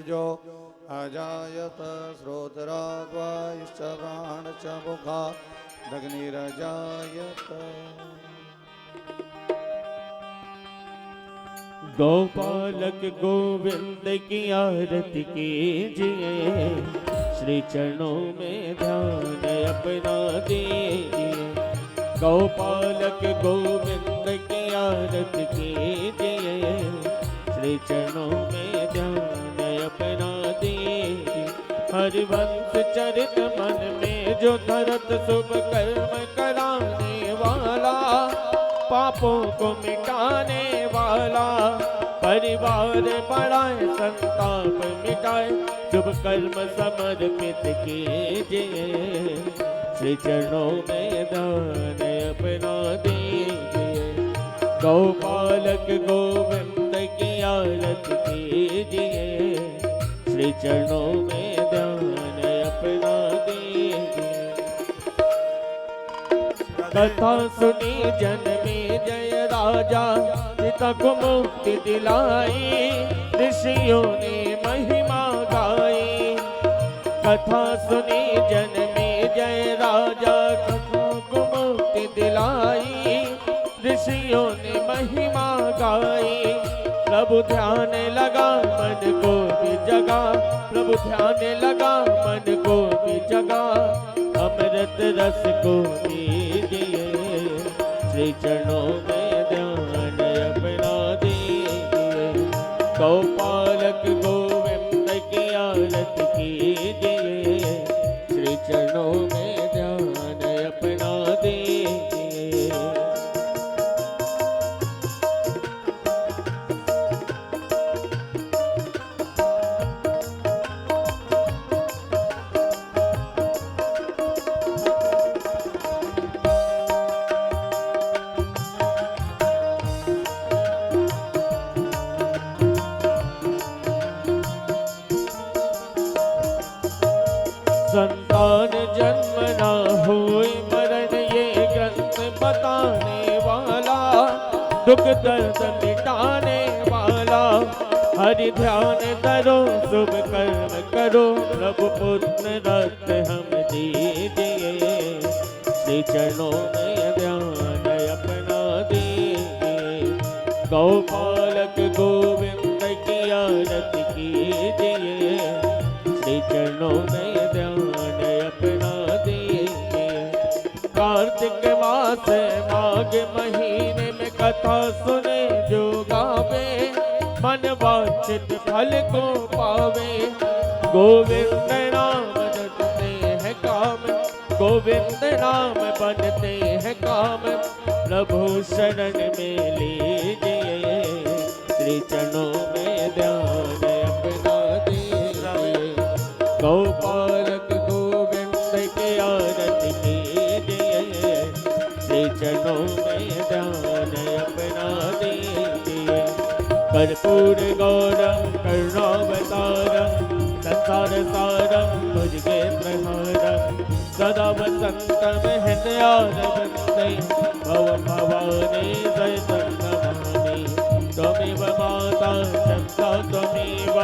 तेजो अजायत श्रोत्रराद्वायुश्च प्राणश्च मुखादग्निरजायत। गोपालक गोविंद की आरती कीजिए, श्री चरणों में ध्यान अपना दीजिए। गोपालक गोविंद की आरती कीजिए, श्री चरणों में ध्यान अपना दीजिए। हरिवंश चरित मन में जो धरत शुभ कर्म कराने वाला, पापों को मिटाने वाला, परिवार बढ़ाए संताप मिटाए, शुभ कर्म समर्पित कीजिए, श्री चरणों में दान अपना दीजिए। गोपालक गोविंद की आरती कीजिए, श्री चरणों में ध्यान अपना दीजिए। कथा सुनी जनमे जय राजा, सीता को मुक्ति दिलाई, ऋषियों ने महिमा गाई। कथा सुनी जनमे जय राजा, कथा को मुक्ति दिलाई, ऋषियों ने महिमा गाई। प्रभु ध्यान लगा मन को भी जगा, प्रभु ध्यान लगा मन को भी जगा, अमृत रस को दीजिए, श्री चरणों में ध्यान अपना दीजिए। गोपालक गोविंद की आरती कीजिए, श्री चरणों में ध्यान अपना दीजिए। संतान जन्म ना होए मरण ये ग्रंथ बताने वाला, दुख दर्द मिटाने वाला। हरि ध्यान धरो शुभ कर्म करो, प्रभु पुत्र रक्त हम दीजिए, श्री चरणों में ध्यान अपना दीजिए। गोपालक गोविंद की आरती कीजिए, श्री चरणों में ध्यान अपना दीजिए। कार्तिक मास माघ महीने में कथा सुने जो गावे, मन वांछित फल को पावे। गोविंद नाम जपते हैं काम, गोविंद नाम बनते हैं काम, प्रभु शरण में लीजिए, श्री चरणों में ध्यान अपना दीजिए। गोपालक गोविंद की आरती कीजिए, श्री चरणों में ध्यान अपना दीजिए। कर्पूर गौरम करुणावतारम, संसार सारम भुजगेन्द्रहारम, सदा वसंतम हृदयारविंदे, भवं भवानी सहितं नमामि। त्वमेव माता चन्ता त्वमेव,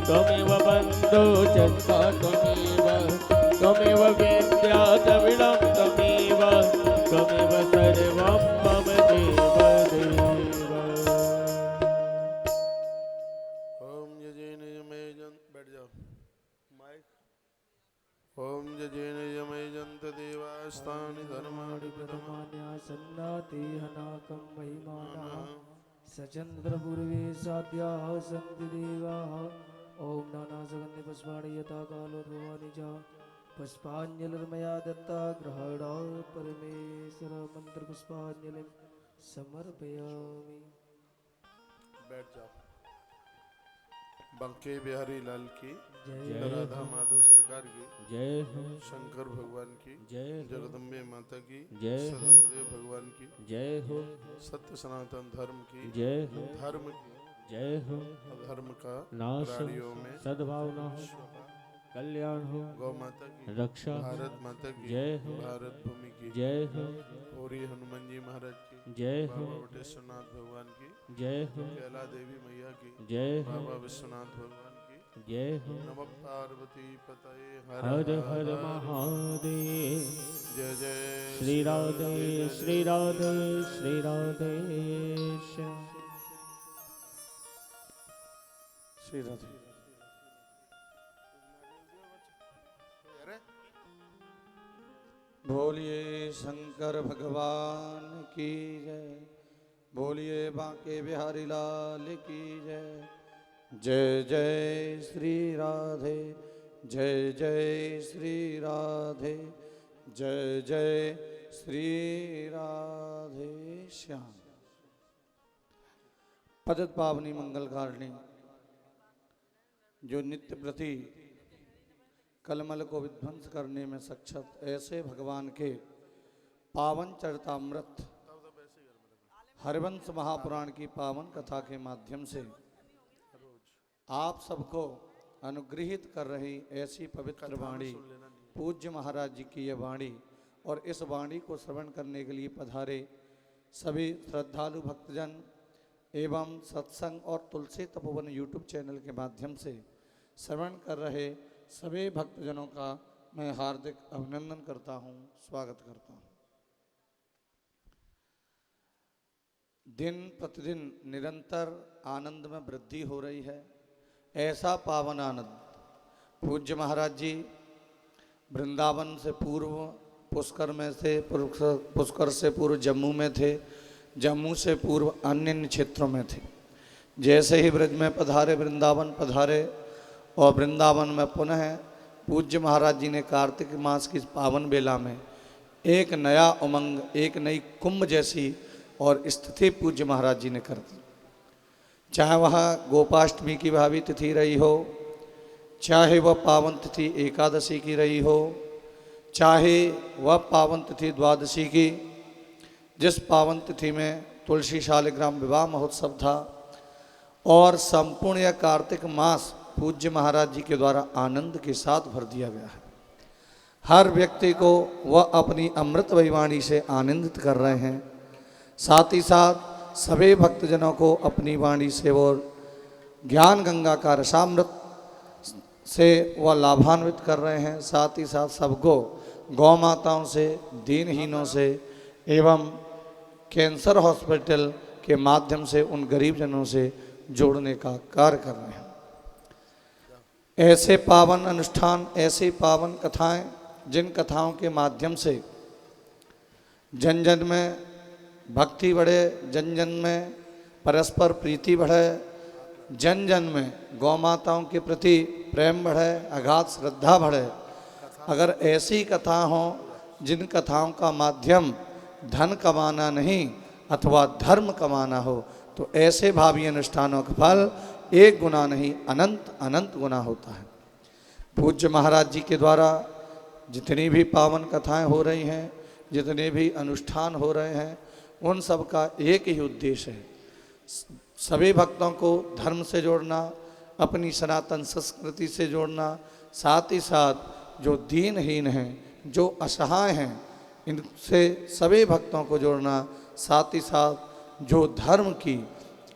त्वमेव बन्धो चन्ता त्वमेव, त्वमेव विद्या द्रविणं त्वमेव, त्वमेव सर्वं मम देव देव। ओम यजेन यमयजन्त, बैठ जाओ माइक। ओम यजेन यमयजन्त देवास्तानि धर्माणि प्रथमान्यासन्नाति हनाकं महिमानः, सचन्द्रपूर्वे साध्याः सन्ति देवाः। ॐ नानासुगन्धिपुष्पाणि यथा कालोद्भवानि च, पुष्पाञ्जलिर्मया दत्ता ग्रहणात् परमेश्वर मन्त्रपुष्पाञ्जलिं समर्पयामि। बैठ जाओ। बंके बिहारी लाल की जय राधा माधव सरकार की जय हो, शंकर भगवान की जय हो, जगदम्बे माता की जय हो, सदगुरुदेव भगवान की जय हो, सत्य सनातन धर्म की जय हो, धर्म की जय हो। अधर्म का नाश हो, प्राणियों में सद्भावना हो, कल्याण हो, गौ माता की रक्षा हो, भारत माता की जय हो, भारत भूमि की जय हो, होरी हनुमान जी महाराज की जय हो, बाबा वटेश्वरनाथ भगवान की जय हो, कैला देवी मैया की जय हो, बाबा विश्वनाथ भगवान की जय हो नमः पार्वती पतये हर हर महादेव। जय जय श्री राधे श्री राधे श्री राधे श्याम। श्री राधे। अरे बोलिए शंकर भगवान की जय, बोलिए बांके बिहारी लाल की जय। जय जय श्री राधे, जय जय श्री राधे, जय जय श्री राधे श्याम। पतित पावनी मंगलकारिणी जो नित्य प्रति कलमल को विध्वंस करने में सक्षम ऐसे भगवान के पावन चरितामृत हरिवंश महापुराण की पावन कथा के माध्यम से आप सबको अनुग्रहित कर रही ऐसी पवित्र वाणी पूज्य महाराज जी की यह वाणी और इस वाणी को श्रवण करने के लिए पधारे सभी श्रद्धालु भक्तजन एवं सत्संग और तुलसी तपोवन यूट्यूब चैनल के माध्यम से श्रवण कर रहे सभी भक्तजनों का मैं हार्दिक अभिनंदन करता हूँ, स्वागत करता हूँ। दिन प्रतिदिन निरंतर आनंद में वृद्धि हो रही है। ऐसा पावन आनंद पूज्य महाराज जी वृंदावन से पूर्व पुष्कर में थे, पुष्कर से पूर्व जम्मू में थे, जम्मू से पूर्व अन्य क्षेत्रों में थे। जैसे ही ब्रज में पधारे, वृंदावन पधारे और वृंदावन में पुनः पूज्य महाराज जी ने कार्तिक मास की पावन बेला में एक नया उमंग, एक नई कुंभ जैसी और स्थिति पूज्य महाराज जी ने कर दी। चाहे वह गोपाष्टमी की भावी तिथि रही हो, चाहे वह पावन तिथि एकादशी की रही हो, चाहे वह पावन तिथि द्वादशी की, जिस पावन तिथि में तुलसी शालिग्राम विवाह महोत्सव था और संपूर्ण यह कार्तिक मास पूज्य महाराज जी के द्वारा आनंद के साथ भर दिया गया है। हर व्यक्ति को वह अपनी अमृत वाणी से आनंदित कर रहे हैं, साथ ही साथ सभी भक्तजनों को अपनी वाणी से और ज्ञान गंगा का रसामृत से वह लाभान्वित कर रहे हैं। साथ ही साथ सबको गौ माताओं से, दीनहीनों से एवं कैंसर हॉस्पिटल के माध्यम से उन गरीब जनों से जोड़ने का कार्य कर रहे हैं। ऐसे पावन अनुष्ठान, ऐसी पावन कथाएं, जिन कथाओं के माध्यम से जन जन में भक्ति बढ़े, जन जन में परस्पर प्रीति बढ़े, जन जन में गौ माताओं के प्रति प्रेम बढ़े, अगाध श्रद्धा बढ़े। अगर ऐसी कथा हो जिन कथाओं का माध्यम धन कमाना नहीं अथवा धर्म कमाना हो, तो ऐसे भावी अनुष्ठानों का फल एक गुना नहीं अनंत अनंत गुना होता है। पूज्य महाराज जी के द्वारा जितनी भी पावन कथाएं हो रही हैं, जितने भी अनुष्ठान हो रहे हैं, उन सब का एक ही उद्देश्य है, सभी भक्तों को धर्म से जोड़ना, अपनी सनातन संस्कृति से जोड़ना, साथ ही साथ जो दीनहीन हैं, जो असहाय हैं, इनसे सभी भक्तों को जोड़ना, साथ ही साथ जो धर्म की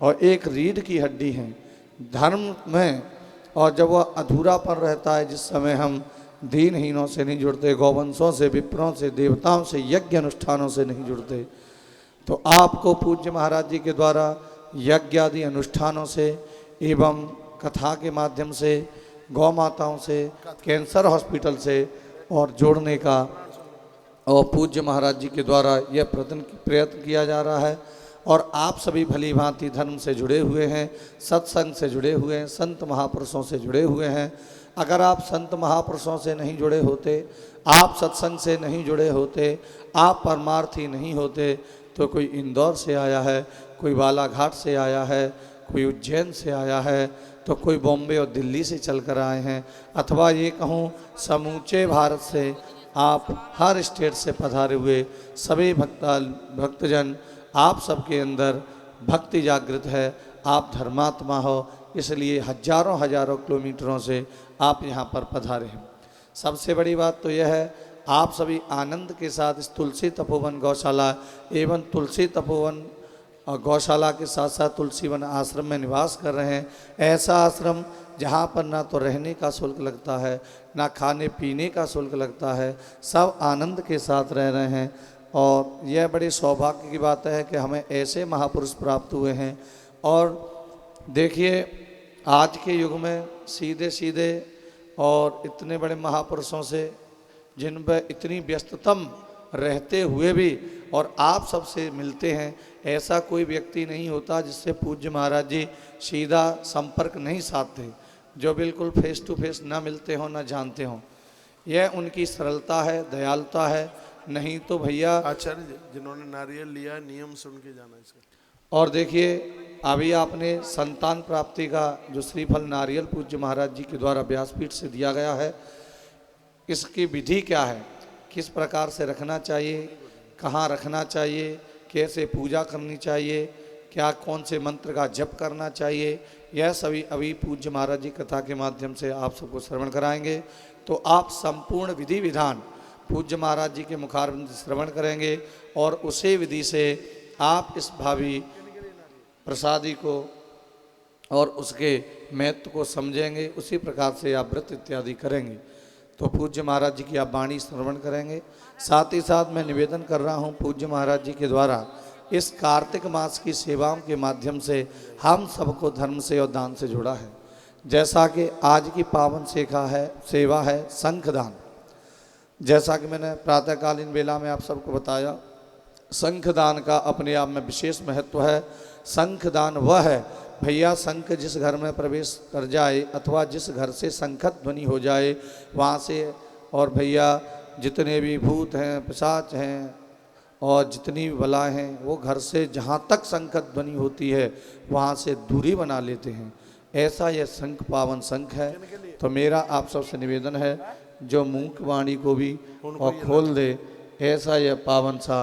और एक रीढ़ की हड्डी हैं धर्म में, और जब वह अधूरापन रहता है, जिस समय हम दीनहीनों से नहीं जुड़ते, गौवंशों से, विप्रों से, देवताओं से, यज्ञ अनुष्ठानों से नहीं जुड़ते, तो आपको पूज्य महाराज जी के द्वारा यज्ञ आदि अनुष्ठानों से एवं कथा के माध्यम से, गौ माताओं से, कैंसर हॉस्पिटल से और जोड़ने का और पूज्य महाराज जी के द्वारा यह प्रयत्न किया जा रहा है। और आप सभी भली भांति धर्म से जुड़े हुए हैं, सत्संग से जुड़े हुए हैं, संत महापुरुषों से जुड़े हुए हैं। अगर आप संत महापुरुषों से नहीं जुड़े होते, आप सत्संग से नहीं जुड़े होते, आप परमार्थी नहीं होते, तो कोई इंदौर से आया है, कोई बालाघाट से आया है, कोई उज्जैन से आया है, तो कोई बॉम्बे और दिल्ली से चल कर आए हैं, अथवा ये कहूँ समूचे भारत से आप हर स्टेट से पधारे हुए सभी भक्तजन, आप सबके अंदर भक्ति जागृत है, आप धर्मात्मा हो, इसलिए हजारों हजारों किलोमीटरों से आप यहाँ पर पधारे हैं। सबसे बड़ी बात तो यह है, आप सभी आनंद के साथ इस तुलसी तपोवन गौशाला एवं तुलसी तपोवन और गौशाला के साथ साथ तुलसी वन आश्रम में निवास कर रहे हैं। ऐसा आश्रम जहाँ पर ना तो रहने का शुल्क लगता है, ना खाने पीने का शुल्क लगता है, सब आनंद के साथ रह रहे हैं। और यह बड़ी सौभाग्य की बात है कि हमें ऐसे महापुरुष प्राप्त हुए हैं। और देखिए आज के युग में सीधे सीधे और इतने बड़े महापुरुषों से जिन पर इतनी व्यस्ततम रहते हुए भी और आप सबसे मिलते हैं, ऐसा कोई व्यक्ति नहीं होता जिससे पूज्य महाराज जी सीधा संपर्क नहीं साधते, जो बिल्कुल फेस टू फेस ना मिलते हों ना जानते हों। यह उनकी सरलता है, दयालुता है। नहीं तो भैया आचार्य जी जिन्होंने नारियल लिया नियम सुन के जाना इसका। और देखिए अभी आपने संतान प्राप्ति का जो श्रीफल नारियल पूज्य महाराज जी के द्वारा व्यासपीठ से दिया गया है, इसकी विधि क्या है, किस प्रकार से रखना चाहिए, कहाँ रखना चाहिए, कैसे पूजा करनी चाहिए, क्या कौन से मंत्र का जप करना चाहिए, यह सभी अभी पूज्य महाराज जी कथा के माध्यम से आप सबको श्रवण कराएंगे। तो आप संपूर्ण विधि विधान पूज्य महाराज जी के मुखारबिंद श्रवण करेंगे और उसी विधि से आप इस भावी प्रसादी को और उसके महत्व को समझेंगे, उसी प्रकार से आप व्रत इत्यादि करेंगे। तो पूज्य महाराज जी की आप वाणी श्रवण करेंगे। साथ ही साथ मैं निवेदन कर रहा हूँ पूज्य महाराज जी के द्वारा इस कार्तिक मास की सेवाओं के माध्यम से हम सबको धर्म से और दान से जुड़ा है। जैसा कि आज की पावन सेवा है शंखदान। जैसा कि मैंने प्रातःकालीन वेला में आप सबको बताया, शंखदान का अपने आप में विशेष महत्व है। शंखदान वह है भैया, शंख जिस घर में प्रवेश कर जाए अथवा जिस घर से शंखत ध्वनि हो जाए वहाँ से, और भैया जितने भी भूत हैं, पिशाच हैं और जितनी भी बलाएँ हैं, वो घर से जहाँ तक शंखत ध्वनि होती है वहाँ से दूरी बना लेते हैं। ऐसा यह शंख पावन शंख है। तो मेरा आप सबसे निवेदन है, जो मूक वाणी को भी और खोल दे, ऐसा यह पावन सा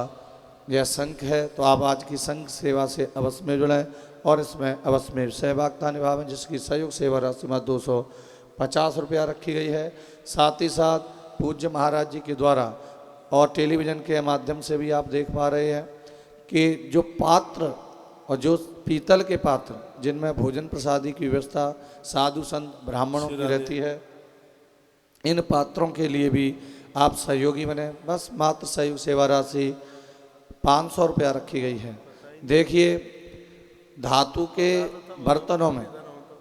यह शंख है। तो आप आज की शंख सेवा से अवश्य में जुड़ें और इसमें अवश्य में सहभागिता निभावें, जिसकी सहयोग सेवा राशि में 250 रुपया रखी गई है। साथ ही साथ पूज्य महाराज जी के द्वारा और टेलीविज़न के माध्यम से भी आप देख पा रहे हैं कि जो पात्र और जो पीतल के पात्र जिनमें भोजन प्रसादी की व्यवस्था साधु संत ब्राह्मणों की रहती है, इन पात्रों के लिए भी आप सहयोगी बने। बस मात्र सहयोग सेवा राशि 500 रुपया रखी गई है। देखिए धातु के बर्तनों में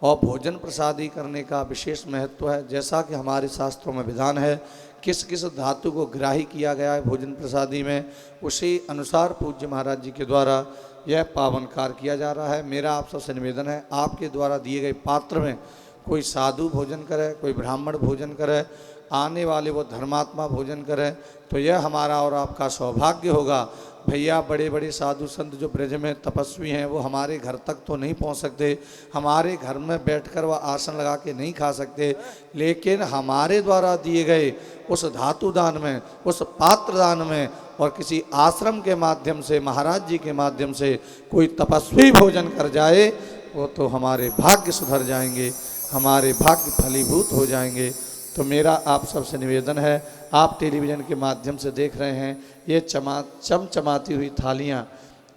और भोजन प्रसादी करने का विशेष महत्व है। जैसा कि हमारे शास्त्रों में विधान है किस किस धातु को ग्राही किया गया है भोजन प्रसादी में, उसी अनुसार पूज्य महाराज जी के द्वारा यह पावन कार्य किया जा रहा है। मेरा आप सबसे निवेदन है, आपके द्वारा दिए गए पात्र में कोई साधु भोजन करे, कोई ब्राह्मण भोजन करे, आने वाले वो धर्मात्मा भोजन करें, तो यह हमारा और आपका सौभाग्य होगा। भैया बड़े बड़े साधु संत जो ब्रज में तपस्वी हैं वो हमारे घर तक तो नहीं पहुंच सकते, हमारे घर में बैठकर वह आसन लगा के नहीं खा सकते, लेकिन हमारे द्वारा दिए गए उस धातु दान में, उस पात्र दान में और किसी आश्रम के माध्यम से, महाराज जी के माध्यम से कोई तपस्वी भोजन कर जाए, वो तो हमारे भाग्य सुधर जाएंगे, हमारे भाग्य फलीभूत हो जाएंगे। तो मेरा आप सबसे निवेदन है, आप टेलीविज़न के माध्यम से देख रहे हैं ये चमचमाती हुई थालियाँ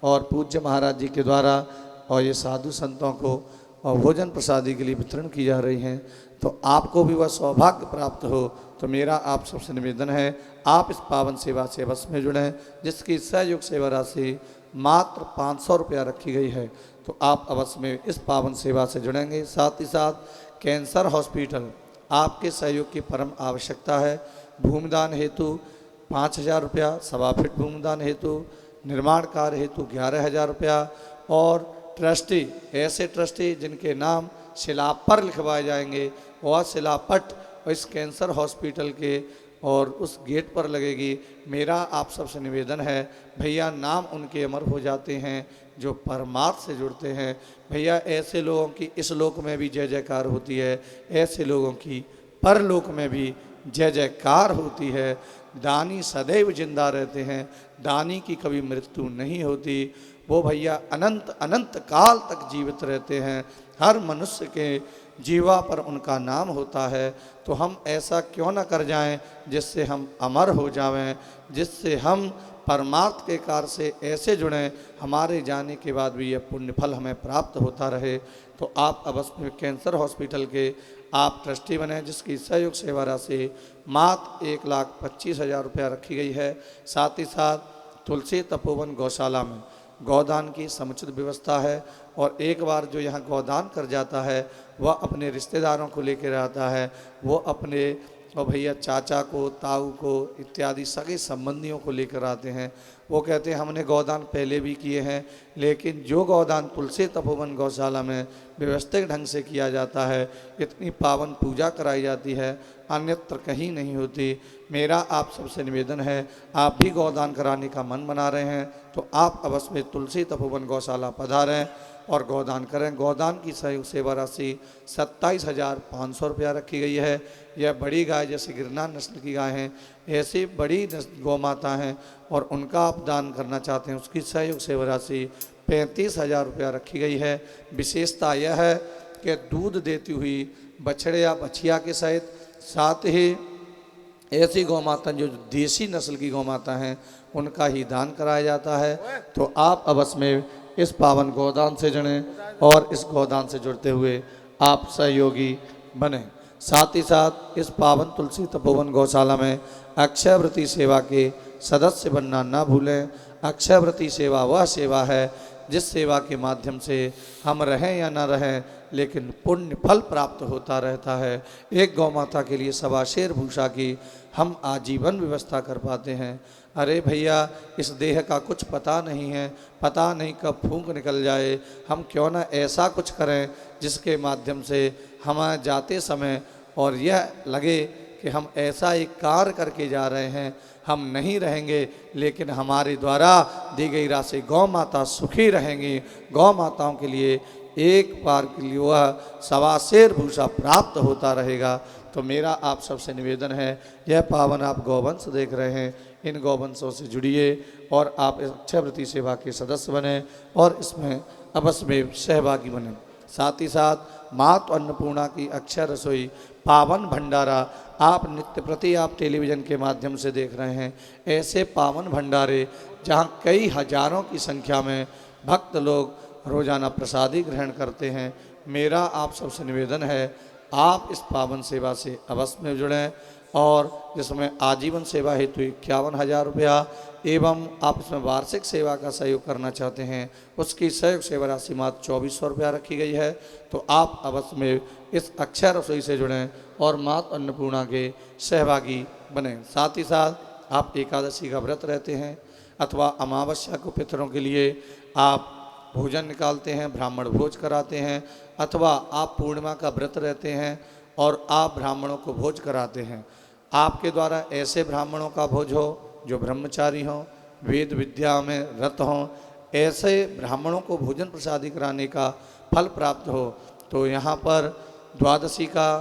और पूज्य महाराज जी के द्वारा और ये साधु संतों को और भोजन प्रसादी के लिए वितरण की जा रही हैं। तो आपको भी वह सौभाग्य प्राप्त हो। तो मेरा आप सबसे निवेदन है, आप इस पावन सेवा से अवश्य में जुड़ें, जिसकी सहयोग सेवा राशि मात्र 500 रुपया रखी गई है। तो आप अवश्य में इस पावन सेवा से जुड़ेंगे। साथ ही साथ कैंसर हॉस्पिटल आपके सहयोग की परम आवश्यकता है। भूमिदान हेतु 5000 रुपया, सवा फीट भूमिदान हेतु, निर्माण कार्य हेतु 11000 रुपया और ट्रस्टी, ऐसे ट्रस्टी जिनके नाम शिला पर लिखवाए जाएंगे वह शिलापट इस कैंसर हॉस्पिटल के और उस गेट पर लगेगी। मेरा आप सबसे निवेदन है, भैया नाम उनके अमर हो जाते हैं जो परमार्थ से जुड़ते हैं। भैया ऐसे लोगों की इस लोक में भी जय जयकार होती है, ऐसे लोगों की परलोक में भी जय जयकार होती है। दानी सदैव जिंदा रहते हैं, दानी की कभी मृत्यु नहीं होती। वो भैया अनंत अनंत काल तक जीवित रहते हैं, हर मनुष्य के जीवा पर उनका नाम होता है। तो हम ऐसा क्यों ना कर जाएं जिससे हम अमर हो जावें, जिससे हम परमार्थ के कार्य से ऐसे जुड़ें, हमारे जाने के बाद भी यह पुण्य फल हमें प्राप्त होता रहे। तो आप अवश्य में कैंसर हॉस्पिटल के आप ट्रस्टी बने, जिसकी सहयोग सेवा राशि मात्र 1,25,000 रुपया रखी गई है। साथ ही साथ तुलसी तपोवन गौशाला में गौदान की समुचित व्यवस्था है, और एक बार जो यहाँ गौदान कर जाता है वह अपने रिश्तेदारों को लेकर आता है, वो अपने और भैया चाचा को, ताऊ को इत्यादि सगे संबंधियों को लेकर आते हैं। वो कहते हैं हमने गौदान पहले भी किए हैं, लेकिन जो गौदान तुलसी तपोवन गौशाला में व्यवस्थित ढंग से किया जाता है, इतनी पावन पूजा कराई जाती है, अन्यत्र कहीं नहीं होती। मेरा आप सबसे निवेदन है, आप भी गौदान कराने का मन बना रहे हैं तो आप अवश्य में तुलसी तपोवन गौशाला पधारें और गौदान करें। गौदान की सहयोग सेवा राशि 27,500 रुपया रखी गई है। यह बड़ी गाय, जैसे गिरनार नस्ल की गाय हैं, ऐसी बड़ी गौ माता हैं और उनका आप दान करना चाहते हैं, उसकी सहयोग सेवा राशि 35,000 रुपया रखी गई है। विशेषता यह है कि दूध देती हुई बछड़े या बछिया के सहित, साथ ही ऐसी गौ माता जो देसी नस्ल की गौ माता हैं उनका ही दान कराया जाता है। तो आप अवश्य में इस पावन गोदान से जुड़ें और इस गोदान से जुड़ते हुए आप सहयोगी बने। साथ ही साथ इस पावन तुलसी तपोवन गौशाला में अक्षयव्रती सेवा के सदस्य बनना ना भूलें। अक्षयव्रती सेवा वह सेवा है जिस सेवा के माध्यम से हम रहें या ना रहें, लेकिन पुण्य फल प्राप्त होता रहता है। एक गौ माता के लिए 1.25 शेर भूषा की हम आजीवन व्यवस्था कर पाते हैं। अरे भैया, इस देह का कुछ पता नहीं है, पता नहीं कब फूंक निकल जाए, हम क्यों ना ऐसा कुछ करें जिसके माध्यम से हम जाते समय और यह लगे कि हम ऐसा एक कार्य करके जा रहे हैं, हम नहीं रहेंगे लेकिन हमारे द्वारा दी गई राशि गौ माता सुखी रहेंगी। गौ माताओं के लिए एक बार के लिए वह 1.25 शेर भूषा प्राप्त होता रहेगा। तो मेरा आप सबसे निवेदन है, यह पावन आप गौवंश देख रहे हैं, इन गौवंशों से जुड़िए और आप इस अक्षयव्रती सेवा के सदस्य बने और इसमें अवश्य में सहभागी बने। साथ ही साथ मातृ अन्नपूर्णा की अक्षय रसोई पावन भंडारा आप नित्य प्रति आप टेलीविज़न के माध्यम से देख रहे हैं। ऐसे पावन भंडारे जहाँ कई हजारों की संख्या में भक्त लोग रोजाना प्रसादी ग्रहण करते हैं। मेरा आप सबसे निवेदन है, आप इस पावन सेवा से अवश्य में जुड़ें और जिसमें आजीवन सेवा हेतु 51,000 रुपया एवं आप इसमें वार्षिक सेवा का सहयोग करना चाहते हैं, उसकी सहयोग सेवा राशि मात्र 2,400 रुपया रखी गई है। तो आप अवश्य में इस अक्षय रसोई से जुड़ें और मातृ अन्नपूर्णा के सहभागी बने। साथ ही साथ आप एकादशी का व्रत रहते हैं अथवा अमावस्या को पितरों के लिए आप भोजन निकालते हैं, ब्राह्मण भोज कराते हैं, अथवा आप पूर्णिमा का व्रत रहते हैं और आप ब्राह्मणों को भोज कराते हैं। आपके द्वारा ऐसे ब्राह्मणों का भोज हो जो ब्रह्मचारी हों, वेद विद्या में रत हों, ऐसे ब्राह्मणों को भोजन प्रसादी कराने का फल प्राप्त हो। तो यहाँ पर द्वादशी का,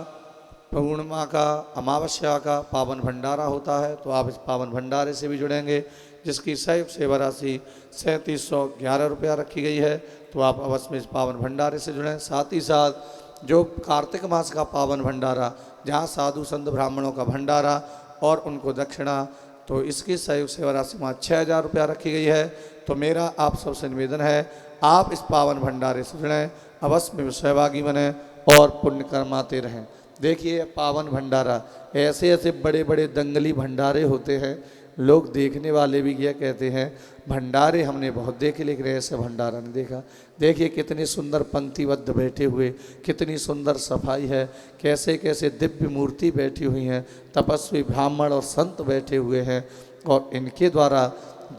पूर्णिमा का, अमावस्या का पावन भंडारा होता है। तो आप इस पावन भंडारे से भी जुड़ेंगे जिसकी सहयोग सेवा राशि 3,711 रुपया रखी गई है। तो आप अवश्य में इस पावन भंडारे से जुड़ें। साथ ही साथ जो कार्तिक मास का पावन भंडारा, जहाँ साधु संत ब्राह्मणों का भंडारा और उनको दक्षिणा, तो इसकी सहयोग सेवा राशि मात्र 6,000 रुपया रखी गई है। तो मेरा आप सबसे निवेदन है, आप इस पावन भंडारे से जुड़ें, अवश्य में सहभागी बने और पुण्य कर्माते रहें। देखिए पावन भंडारा, ऐसे ऐसे बड़े बड़े दंगली भंडारे होते हैं, लोग देखने वाले भी यह कहते हैं भंडारे हमने बहुत देखे लेकिन ऐसे भंडारा नहीं देखा। देखिए कितनी सुंदर पंक्तिबद्ध बैठे हुए, कितनी सुंदर सफाई है, कैसे कैसे दिव्य मूर्ति बैठी हुई हैं, तपस्वी ब्राह्मण और संत बैठे हुए हैं। और इनके द्वारा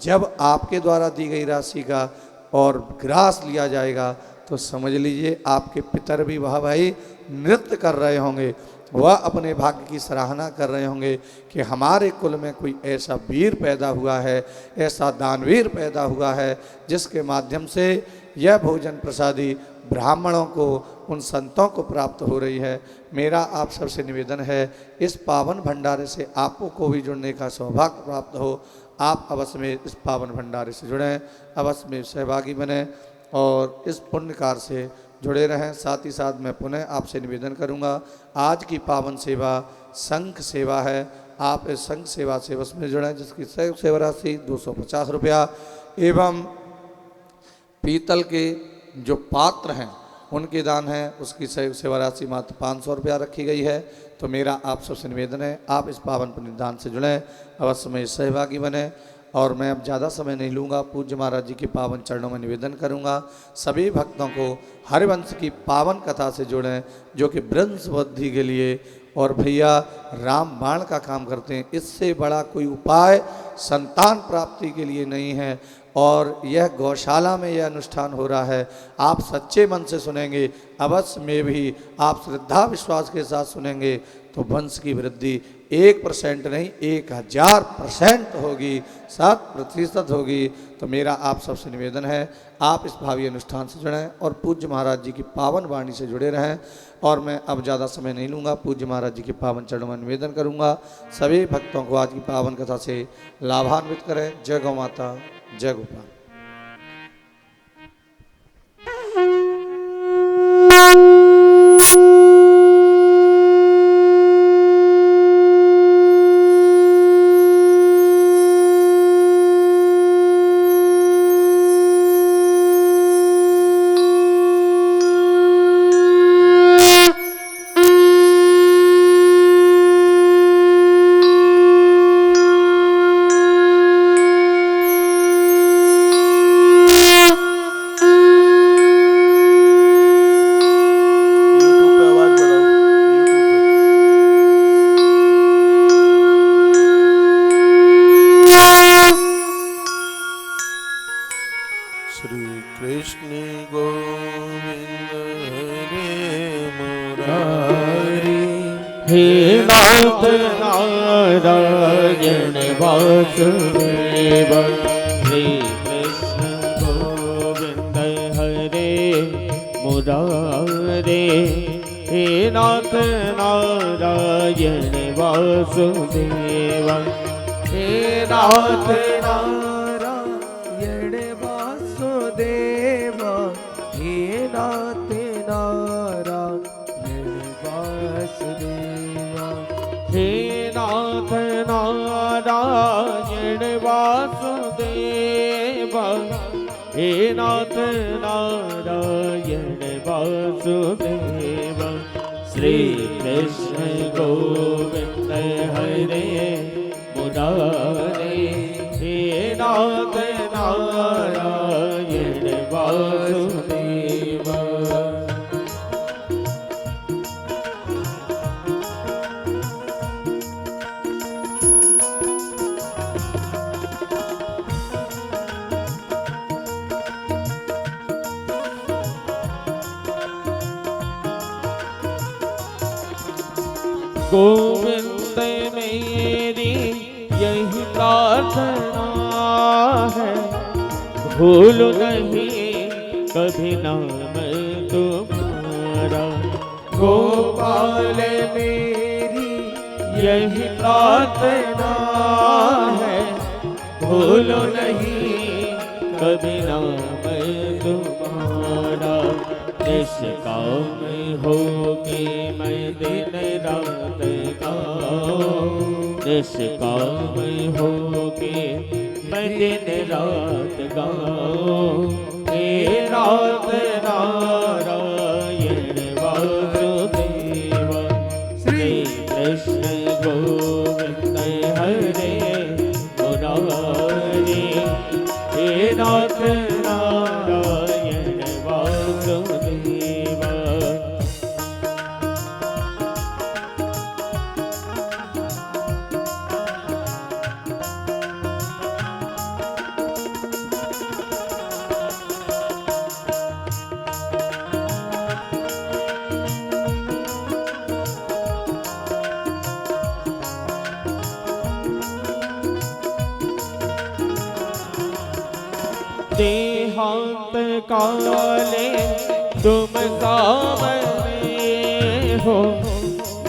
जब आपके द्वारा दी गई राशि का और ग्रास लिया जाएगा तो समझ लीजिए आपके पितर भी वह भाई नृत्य कर रहे होंगे, वह अपने भाग्य की सराहना कर रहे होंगे कि हमारे कुल में कोई ऐसा वीर पैदा हुआ है, ऐसा दानवीर पैदा हुआ है जिसके माध्यम से यह भोजन प्रसादी ब्राह्मणों को, उन संतों को प्राप्त हो रही है। मेरा आप सबसे निवेदन है, इस पावन भंडारे से आपको को भी जुड़ने का सौभाग्य प्राप्त हो। आप अवश्य में इस पावन भंडारे से जुड़ें, अवश्य में सहभागी बने और इस पुण्य कार्य से जुड़े रहें। साथ ही साथ मैं पुनः आपसे निवेदन करूंगा, आज की पावन सेवा शंख सेवा है आप इस संघ सेवा सेवस में जुड़ें, जिसकी सेवा राशि 250 रुपया एवं पीतल के जो पात्र हैं उनके दान है उसकी सेवा राशि मात्र 500 रुपया रखी गई है। तो मेरा आप सबसे निवेदन है, आप इस पावन पुण्य दान से जुड़ें, अवश्य में सहभागी बने। और मैं अब ज़्यादा समय नहीं लूँगा, पूज्य महाराज जी के पावन चरणों में निवेदन करूँगा सभी भक्तों को हरिवंश की पावन कथा से जुड़ें, जो कि वंश वृद्धि के लिए और भैया राम बाण का काम करते हैं। इससे बड़ा कोई उपाय संतान प्राप्ति के लिए नहीं है। और यह गौशाला में यह अनुष्ठान हो रहा है, आप सच्चे मन से सुनेंगे, अवश्य में भी आप श्रद्धा विश्वास के साथ सुनेंगे तो वंश की वृद्धि 1% नहीं 1000% होगी, 7% होगी। तो मेरा आप सबसे निवेदन है, आप इस भावी अनुष्ठान से जुड़ें और पूज्य महाराज जी की पावन वाणी से जुड़े रहें। और मैं अब ज़्यादा समय नहीं लूँगा, पूज्य महाराज जी के पावन चरणों में निवेदन करूँगा सभी भक्तों को आज की पावन कथा से लाभान्वित करें। जय गौ माता, जय गोपाल। हे नाथ नारायण वासुदेव, श्री कृष्ण गोविंद हरे मुरारे। हे नाथ नारायण वासुदेव, हे नाथ नारायण वासुदेव, हे नाथ नारायण वासुदेव, हे नाथ नारायण वासुदेव, हे नाथ नारायण वासुदेव। श्री कृष्ण गोविंद हरे मुरारे। हे नाथ नारायण वासुदेव। गोविंद मेरी यही प्रार्थना है, भूल नहीं कभी नाम तुम्हारा। गोपाल मेरी यही प्रार्थना है, भूल नहीं कभी नाम तुम्हारा। इस काम हो के मैं दिन रात गाऊं, इस काम हो के मैं दिन रात गाऊं। हे नाथ नारायण वासुदेव, श्री कृष्ण गोविंद हरे मुरारे। हे नाथ नारायण वासुदेव। देहांत काले तुम सामने हो,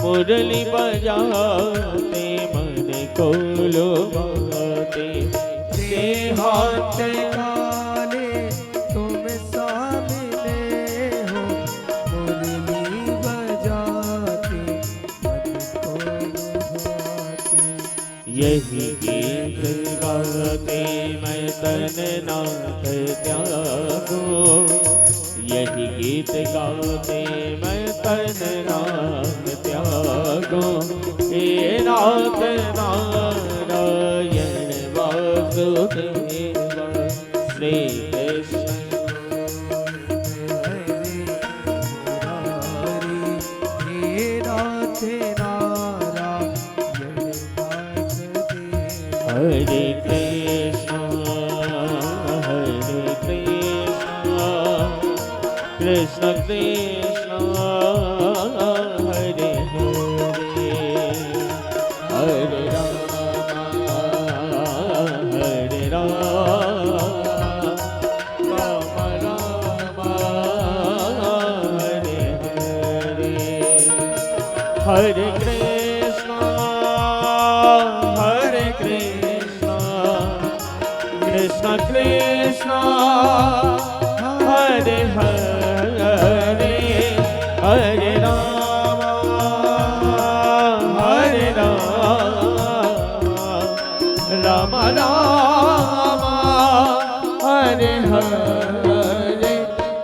मुरली बजाते मन को लुभाते। देहांत काले तुम सामने हो, मुरली बजाते मन को लुभाते। यही गीत गाते मैं तन नाथ त्यागूं, यही गीत गाते मैं तन नाथ त्यागूं। हे नाथ नारायण वासुदेव श्री कृष्ण हरे कृष्ण कृष्ण कृष्ण हरे हरे, हरे राम हरे राम, राम राम हरे हरे,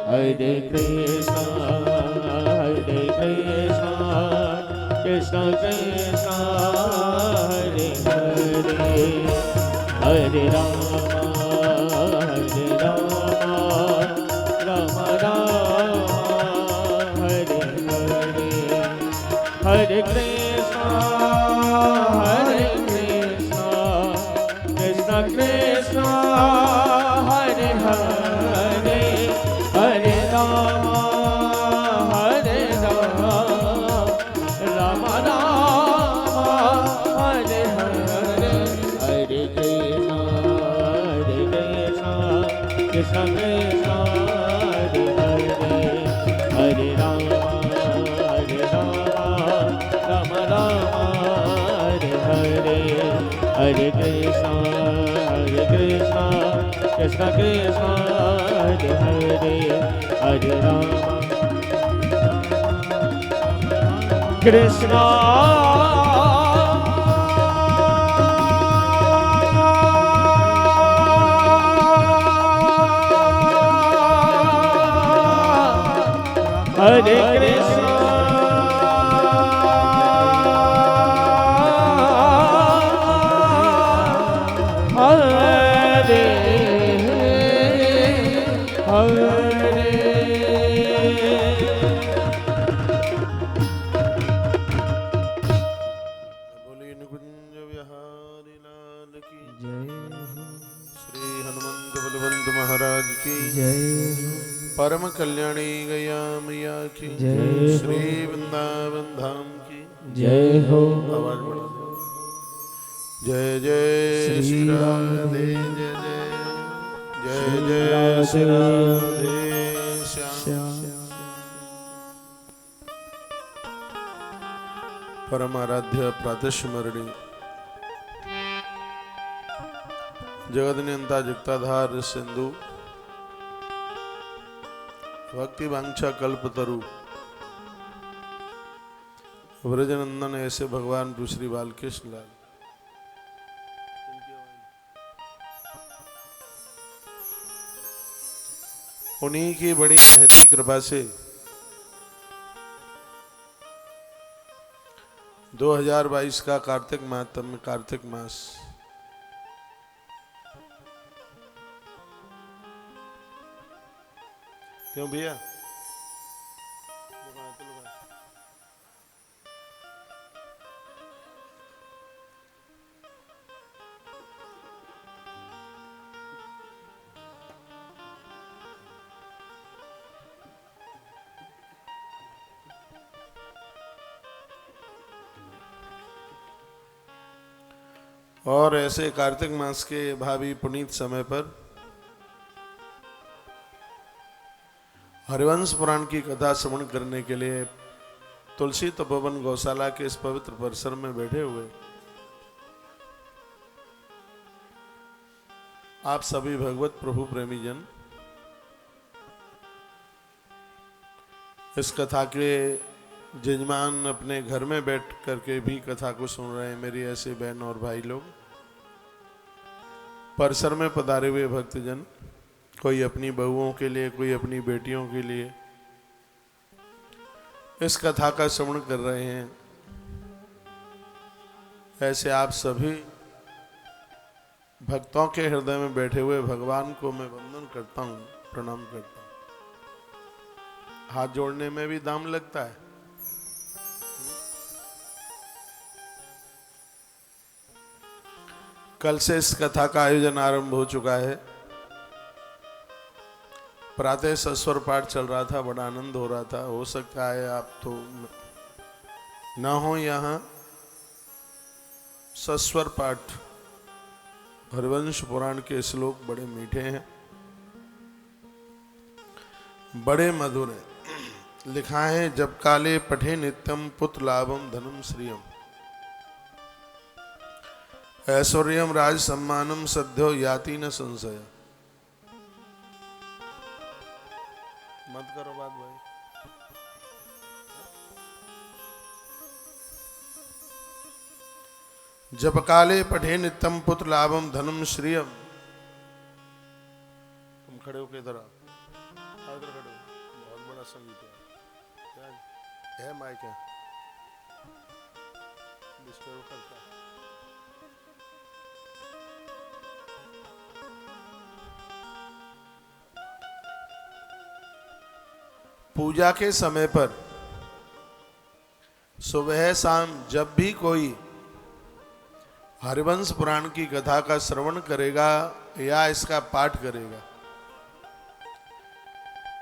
हरे कृष्ण कृष्ण कृष्ण हरे हरे, हरे राम राम राम हरे हरे, हरे कृष्ण कृष्ण कृष्ण हरे हरे, हरे राम राम राम हरे हरे, हरे कृष्ण कृष्ण कृष्ण हरे हरे, हरे राम राम राम हरे हरे, हरे कृष्ण कृष्ण कृष्ण हरे हरे, हरे राम राम राम हरे हरे, हरे कृष्ण कृष्ण कृष्ण हरे हरे, हरे राम कृष्ण हरे कृष्ण हरे हरे, बोलिए निकुंज विहारी लाल की जय श्री हनुमंत बलवंत महाराज की जय परम कल्याणी गया मैया की जय श्री वृंदावन धाम की जय हो। आवाज बढ़ा दो। जय जय श्री राधे जय जय जय जय श्री राधे श्याम। परमाराध्य प्रातस्मरणी जगत नियंता जगताधार सिंधु भक्ति वांछा कल्पतरु व्रजनंदन ऐसे भगवान श्री बालकृष्ण लाल उन्हीं की बड़ी महती कृपा से 2022 का कार्तिक मातम कार्तिक मास क्यों भैया और ऐसे कार्तिक मास के भावी पुनीत समय पर हरिवंश पुराण की कथा श्रवण करने के लिए तुलसी तपोवन गौशाला के इस पवित्र परिसर में बैठे हुए आप सभी भगवत प्रभु प्रेमी जन इस कथा के जजमान अपने घर में बैठ करके भी कथा को सुन रहे हैं, मेरी ऐसे बहन और भाई लोग, परिसर में पधारे हुए भक्तजन, कोई अपनी बहुओं के लिए, कोई अपनी बेटियों के लिए इस कथा का श्रवण कर रहे हैं, ऐसे आप सभी भक्तों के हृदय में बैठे हुए भगवान को मैं वंदन करता हूँ, प्रणाम करता हूँ। हाथ जोड़ने में भी दाम लगता है। कल से इस कथा का आयोजन आरंभ हो चुका है। प्रातः सस्वर पाठ चल रहा था, बड़ा आनंद हो रहा था। हो सकता है आप तो ना हो यहाँ। सस्वर पाठ हरिवंश पुराण के श्लोक बड़े मीठे हैं, बड़े मधुर हैं। लिखा है, जब काले पठे नित्यम पुत्र लाभम धनम श्रियम ऐश्वर्यम राज सम्मानम सद्यो याति न संशय। मत करो बात भाई। जब काले पठे नित्यम पुत्र लाभम धनम श्रियम। तुम खड़े हो के इधर आओ, इधर खड़े हो। बहुत बड़ा संगीत है माइक है, डिस्टर्ब करता है। पूजा के समय पर सुबह शाम जब भी कोई हरिवंश पुराण की कथा का श्रवण करेगा या इसका पाठ करेगा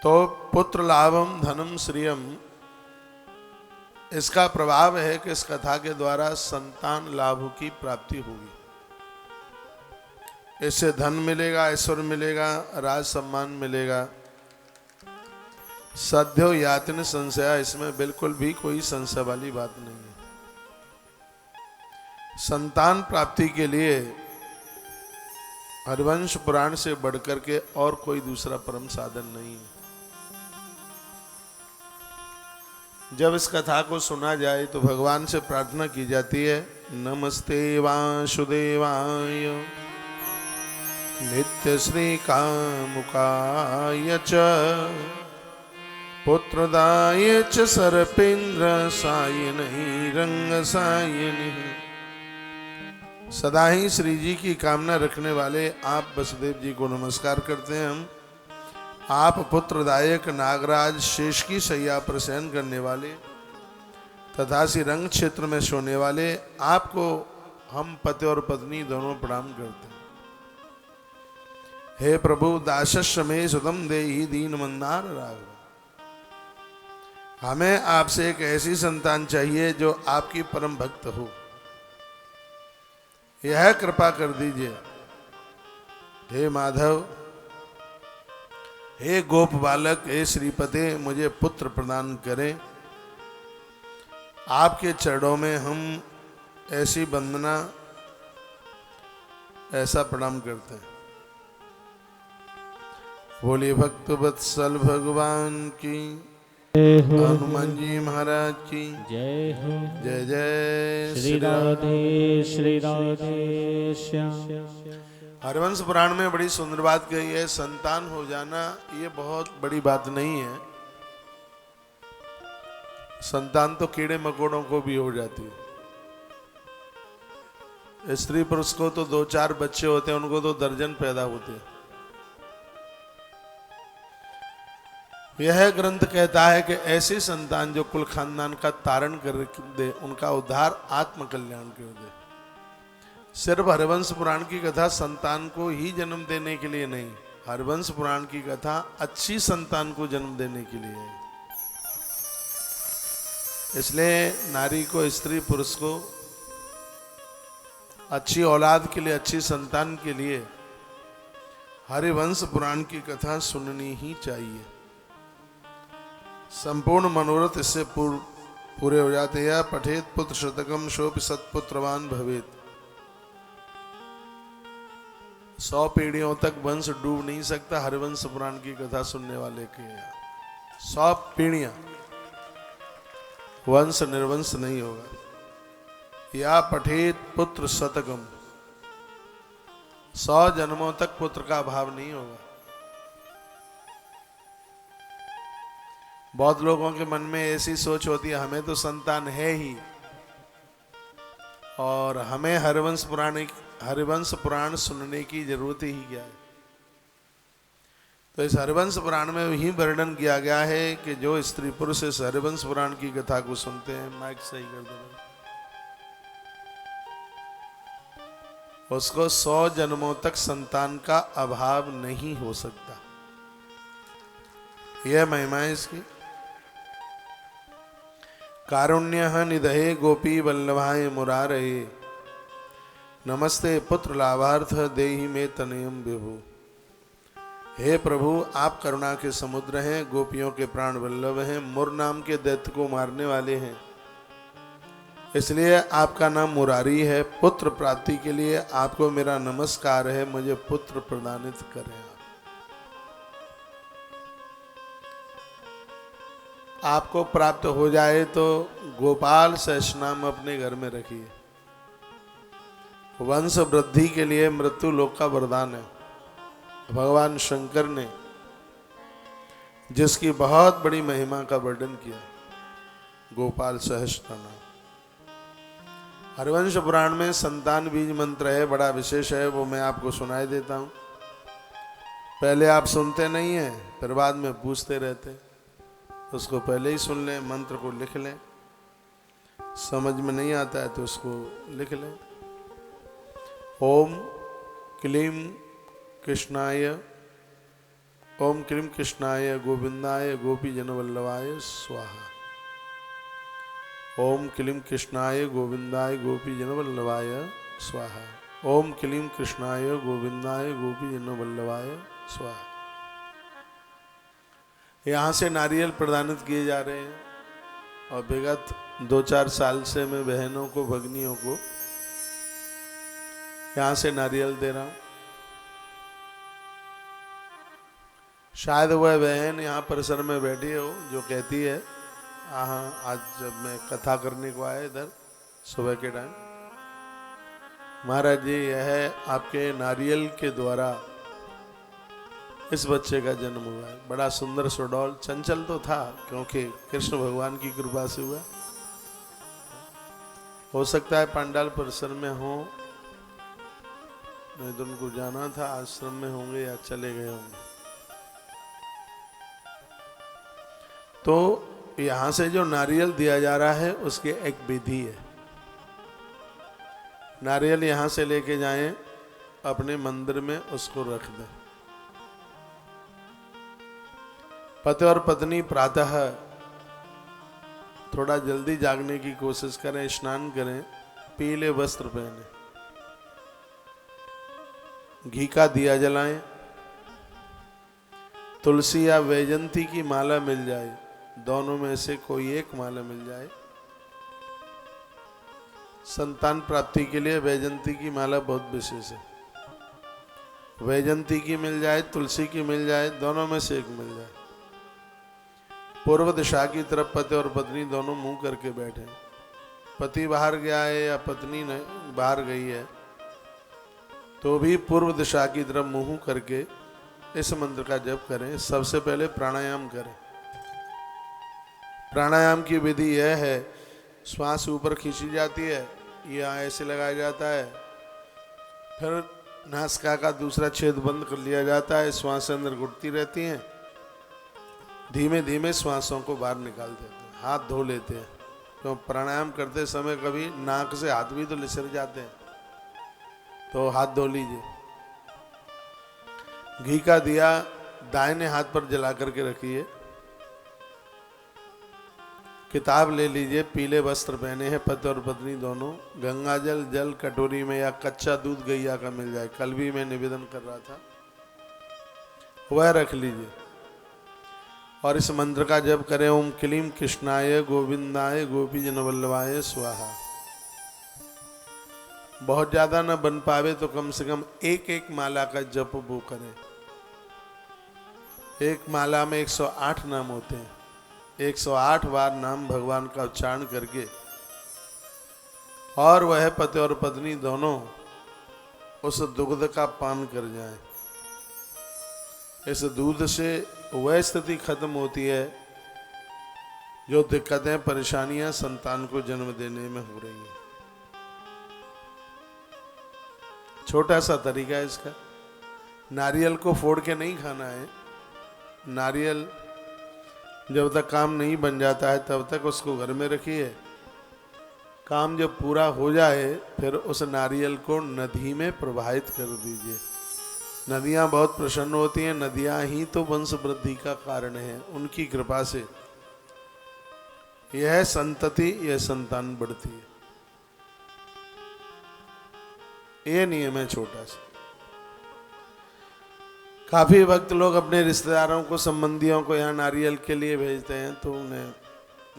तो पुत्र लाभम धनम श्रियम, इसका प्रभाव है कि इस कथा के द्वारा संतान लाभ की प्राप्ति होगी। इससे धन मिलेगा, ऐश्वर्य मिलेगा, राज सम्मान मिलेगा। सद्यो यातिन संशय, इसमें बिल्कुल भी कोई संशय वाली बात नहीं है। संतान प्राप्ति के लिए हरिवंश पुराण से बढ़कर के और कोई दूसरा परम साधन नहीं है। जब इस कथा को सुना जाए तो भगवान से प्रार्थना की जाती है, नमस्ते वासुदेवाय नित्य श्री कामुकाय च पुत्रदाय च सर्पेन्द्र सायिनी रंग सायिनी। सदा ही श्री जी की कामना रखने वाले आप वसुदेव जी को नमस्कार करते हैं हम। आप पुत्रदायक नागराज शेष की शैया पर शयन करने वाले तथा श्री रंग क्षेत्र में सोने वाले आपको हम पति और पत्नी दोनों प्रणाम करते हैं। हे प्रभु, दासस्य मे सुतम देहि दीन मंदार राघव। हमें आपसे एक ऐसी संतान चाहिए जो आपकी परम भक्त हो, यह कृपा कर दीजिए। हे माधव, हे गोप बालक, हे श्रीपते, मुझे पुत्र प्रदान करें। आपके चरणों में हम ऐसी वंदना, ऐसा प्रणाम करते हैं। बोलिए भक्त वत्सल भगवान की, हनुमान जी महाराज की जय हो। जय जय श्री राधे श्री राधे श्याम। हरिवंश पुराण में बड़ी सुंदर बात कही है, संतान हो जाना ये बहुत बड़ी बात नहीं है। संतान तो कीड़े मकोड़ों को भी हो जाती है। स्त्री पुरुष को तो 2-4 बच्चे होते हैं, उनको तो दर्जन पैदा होते हैं। यह ग्रंथ कहता है कि ऐसी संतान जो कुल खानदान का तारण कर दे, उनका उद्धार आत्म कल्याण कर दे। सिर्फ हरिवंश पुराण की कथा संतान को ही जन्म देने के लिए नहीं, हरिवंश पुराण की कथा अच्छी संतान को जन्म देने के लिए है। इसलिए नारी को, स्त्री पुरुष को अच्छी औलाद के लिए, अच्छी संतान के लिए हरिवंश पुराण की कथा सुननी ही चाहिए। संपूर्ण मनोरथ इससे पूरे हो जाते हैं। पठेत पुत्र शतकम शोभ सत्पुत्रवान भवेत। 100 पीढ़ियों तक वंश डूब नहीं सकता हरिवंश पुराण की कथा सुनने वाले के। 100 पीढ़ियां वंश निर्वंश नहीं होगा। या पठेत पुत्र शतकम, 100 जन्मों तक पुत्र का अभाव नहीं होगा। बहुत लोगों के मन में ऐसी सोच होती है, हमें तो संतान है ही और हमें हरिवंश पुराण सुनने की जरूरत ही क्या है। तो इस हरिवंश पुराण में ही वर्णन किया गया है कि जो स्त्री पुरुष इस हरिवंश पुराण की कथा को सुनते हैं, माइक सही कर दो, उसको 100 जन्मों तक संतान का अभाव नहीं हो सकता। यह महिमा है इसकी। कारुण्य निधये गोपी वल्लभाय मुरारये, नमस्ते पुत्र लाभार्थ देहि में तनयम विभु। हे प्रभु, आप करुणा के समुद्र हैं, गोपियों के प्राण वल्लभ हैं, मुर नाम के दैत्य को मारने वाले हैं, इसलिए आपका नाम मुरारी है। पुत्र प्राप्ति के लिए आपको मेरा नमस्कार है, मुझे पुत्र प्रदानित करें। आपको प्राप्त हो जाए तो गोपाल सहस्र नाम अपने घर में रखिए। वंश वृद्धि के लिए मृत्यु लोक का वरदान है। भगवान शंकर ने जिसकी बहुत बड़ी महिमा का वर्णन किया, गोपाल सहस्त्र नाम। हरिवंश पुराण में संतान बीज मंत्र है, बड़ा विशेष है, वो मैं आपको सुनाई देता हूँ। पहले आप सुनते नहीं हैं, फिर बाद में पूछते रहते, उसको पहले ही सुन लें, मंत्र को लिख लें। समझ में नहीं आता है तो उसको लिख लें। ओम क्लीम कृष्णाय, ओम क्लीम कृष्णाय गोविंदाय गोपी जनवल्लभाय स्वाहा। ओम क्लीम कृष्णाय गोविंदाय गोपी जनवल्लभाय स्वाहा। ओम क्लीम कृष्णाय गोविंदाय गोपी जनवल्लभाय स्वाहा। यहाँ से नारियल प्रदानित किए जा रहे हैं और विगत 2-4 साल से मैं बहनों को, भगनियों को यहाँ से नारियल दे रहा हूँ। शायद वह बहन यहाँ परिसर में बैठी हो जो कहती है, हाँ, आज जब मैं कथा करने को आया इधर सुबह के टाइम, महाराज जी यह आपके नारियल के द्वारा इस बच्चे का जन्म हुआ है। बड़ा सुंदर सुडौल, चंचल तो था क्योंकि कृष्ण भगवान की कृपा से हुआ। हो सकता है पांडाल परिसर में हो, नहीं तो उनको जाना था, आश्रम में होंगे या चले गए होंगे। तो यहां से जो नारियल दिया जा रहा है उसकी एक विधि है। नारियल यहां से लेके जाएं, अपने मंदिर में उसको रख दें। पति और पत्नी प्रातः थोड़ा जल्दी जागने की कोशिश करें, स्नान करें, पीले वस्त्र पहने, घी का दिया जलाएं, तुलसी या वैजंती की माला मिल जाए, दोनों में से कोई एक माला मिल जाए। संतान प्राप्ति के लिए वैजंती की माला बहुत विशेष है। वैजंती की मिल जाए, तुलसी की मिल जाए, दोनों में से एक मिल जाए। पूर्व दिशा की तरफ पति और पत्नी दोनों मुंह करके बैठे। पति बाहर गया है या पत्नी बाहर गई है तो भी पूर्व दिशा की तरफ मुंह करके इस मंत्र का जप करें। सबसे पहले प्राणायाम करें। प्राणायाम की विधि यह है, श्वास ऊपर खींची जाती है, यहाँ ऐसे लगाया जाता है, फिर नासिका का दूसरा छेद बंद कर लिया जाता है, श्वास अंदर घुटती रहती हैं, धीमे धीमे श्वासों को बाहर निकाल देते हैं, हाथ धो लेते हैं। तो प्राणायाम करते समय कभी नाक से हाथ भी तो लिसर जाते हैं, तो हाथ धो लीजिए। घी का दिया दाहिने हाथ पर जला करके रखिए। किताब ले लीजिए, पीले वस्त्र पहने हैं पति और पत्नी दोनों। गंगा जल कटोरी में या कच्चा दूध गैया का मिल जाए, कल भी मैं निवेदन कर रहा था, वह रख लीजिए और इस मंत्र का जप करें। ओम क्लीम कृष्णाय गोविंदाय गोपी जनवल्लभाय स्वाहा। बहुत ज्यादा न बन पावे तो कम से कम एक एक माला का जप वो करें। एक माला में 108 नाम होते हैं। 108 बार नाम भगवान का उच्चारण करके और वह पति और पत्नी दोनों उस दुग्ध का पान कर जाएं। इस दूध से वह स्थिति खत्म होती है जो दिक्कतें परेशानियां संतान को जन्म देने में हो रही है। छोटा सा तरीका है इसका। नारियल को फोड़ के नहीं खाना है। नारियल जब तक काम नहीं बन जाता है तब तक उसको घर में रखिए। काम जब पूरा हो जाए फिर उस नारियल को नदी में प्रवाहित कर दीजिए। नदियाँ बहुत प्रसन्न होती हैं। नदियाँ ही तो वंश वृद्धि का कारण है। उनकी कृपा से यह संतति, यह संतान बढ़ती है। ये नियम है छोटा सा। काफी वक्त लोग अपने रिश्तेदारों को, संबंधियों को यहाँ नारियल के लिए भेजते हैं, तो उन्हें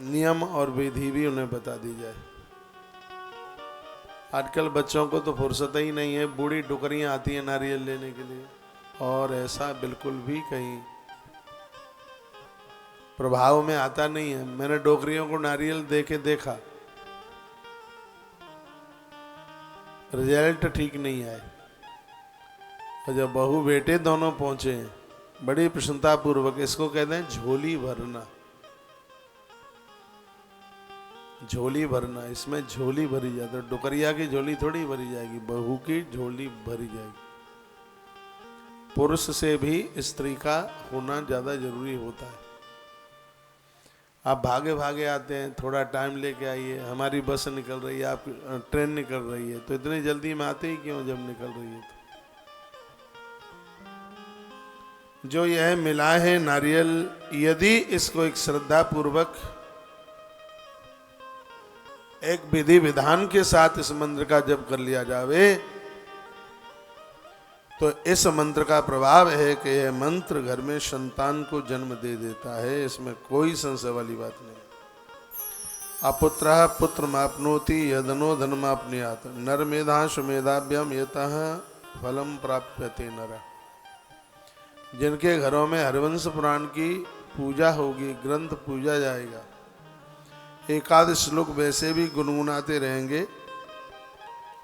नियम और विधि भी उन्हें बता दी जाए। आजकल बच्चों को तो फुर्सत ही नहीं है। बूढ़ी डुकरियां आती हैं नारियल लेने के लिए, और ऐसा बिल्कुल भी कहीं प्रभाव में आता नहीं है। मैंने डोकरियों को नारियल दे के देखा, रिजल्ट ठीक नहीं आए। और जब बहू बेटे दोनों पहुंचे हैं, बड़ी प्रसन्नता पूर्वक, इसको कहते हैं झोली भरना। झोली भरना, इसमें झोली भरी जाती है। डुकरिया की झोली थोड़ी भरी जाएगी, बहू की झोली भरी जाएगी। पुरुष से भी स्त्री का होना ज्यादा जरूरी होता है। आप भागे भागे आते हैं, थोड़ा टाइम लेके आइए। हमारी बस निकल रही है, आपकी ट्रेन निकल रही है, तो इतनी जल्दी में आते ही क्यों जब निकल रही है तो। जो यह मिला है नारियल, यदि इसको एक श्रद्धा पूर्वक, एक विधि विधान के साथ इस मंत्र का जप कर लिया जावे, तो इस मंत्र का प्रभाव है कि यह मंत्र घर में संतान को जन्म दे देता है। इसमें कोई संशय वाली बात नहीं। अपुत्रः पुत्रमाप्नोति यदनो धनमाप्नुयात् नरमेधा सुमेधाभ्याम यतः फलम प्राप्यते नरः। जिनके घरों में हरिवंश पुराण की पूजा होगी, ग्रंथ पूजा जाएगा, एकादश श्लोक वैसे भी गुनगुनाते रहेंगे,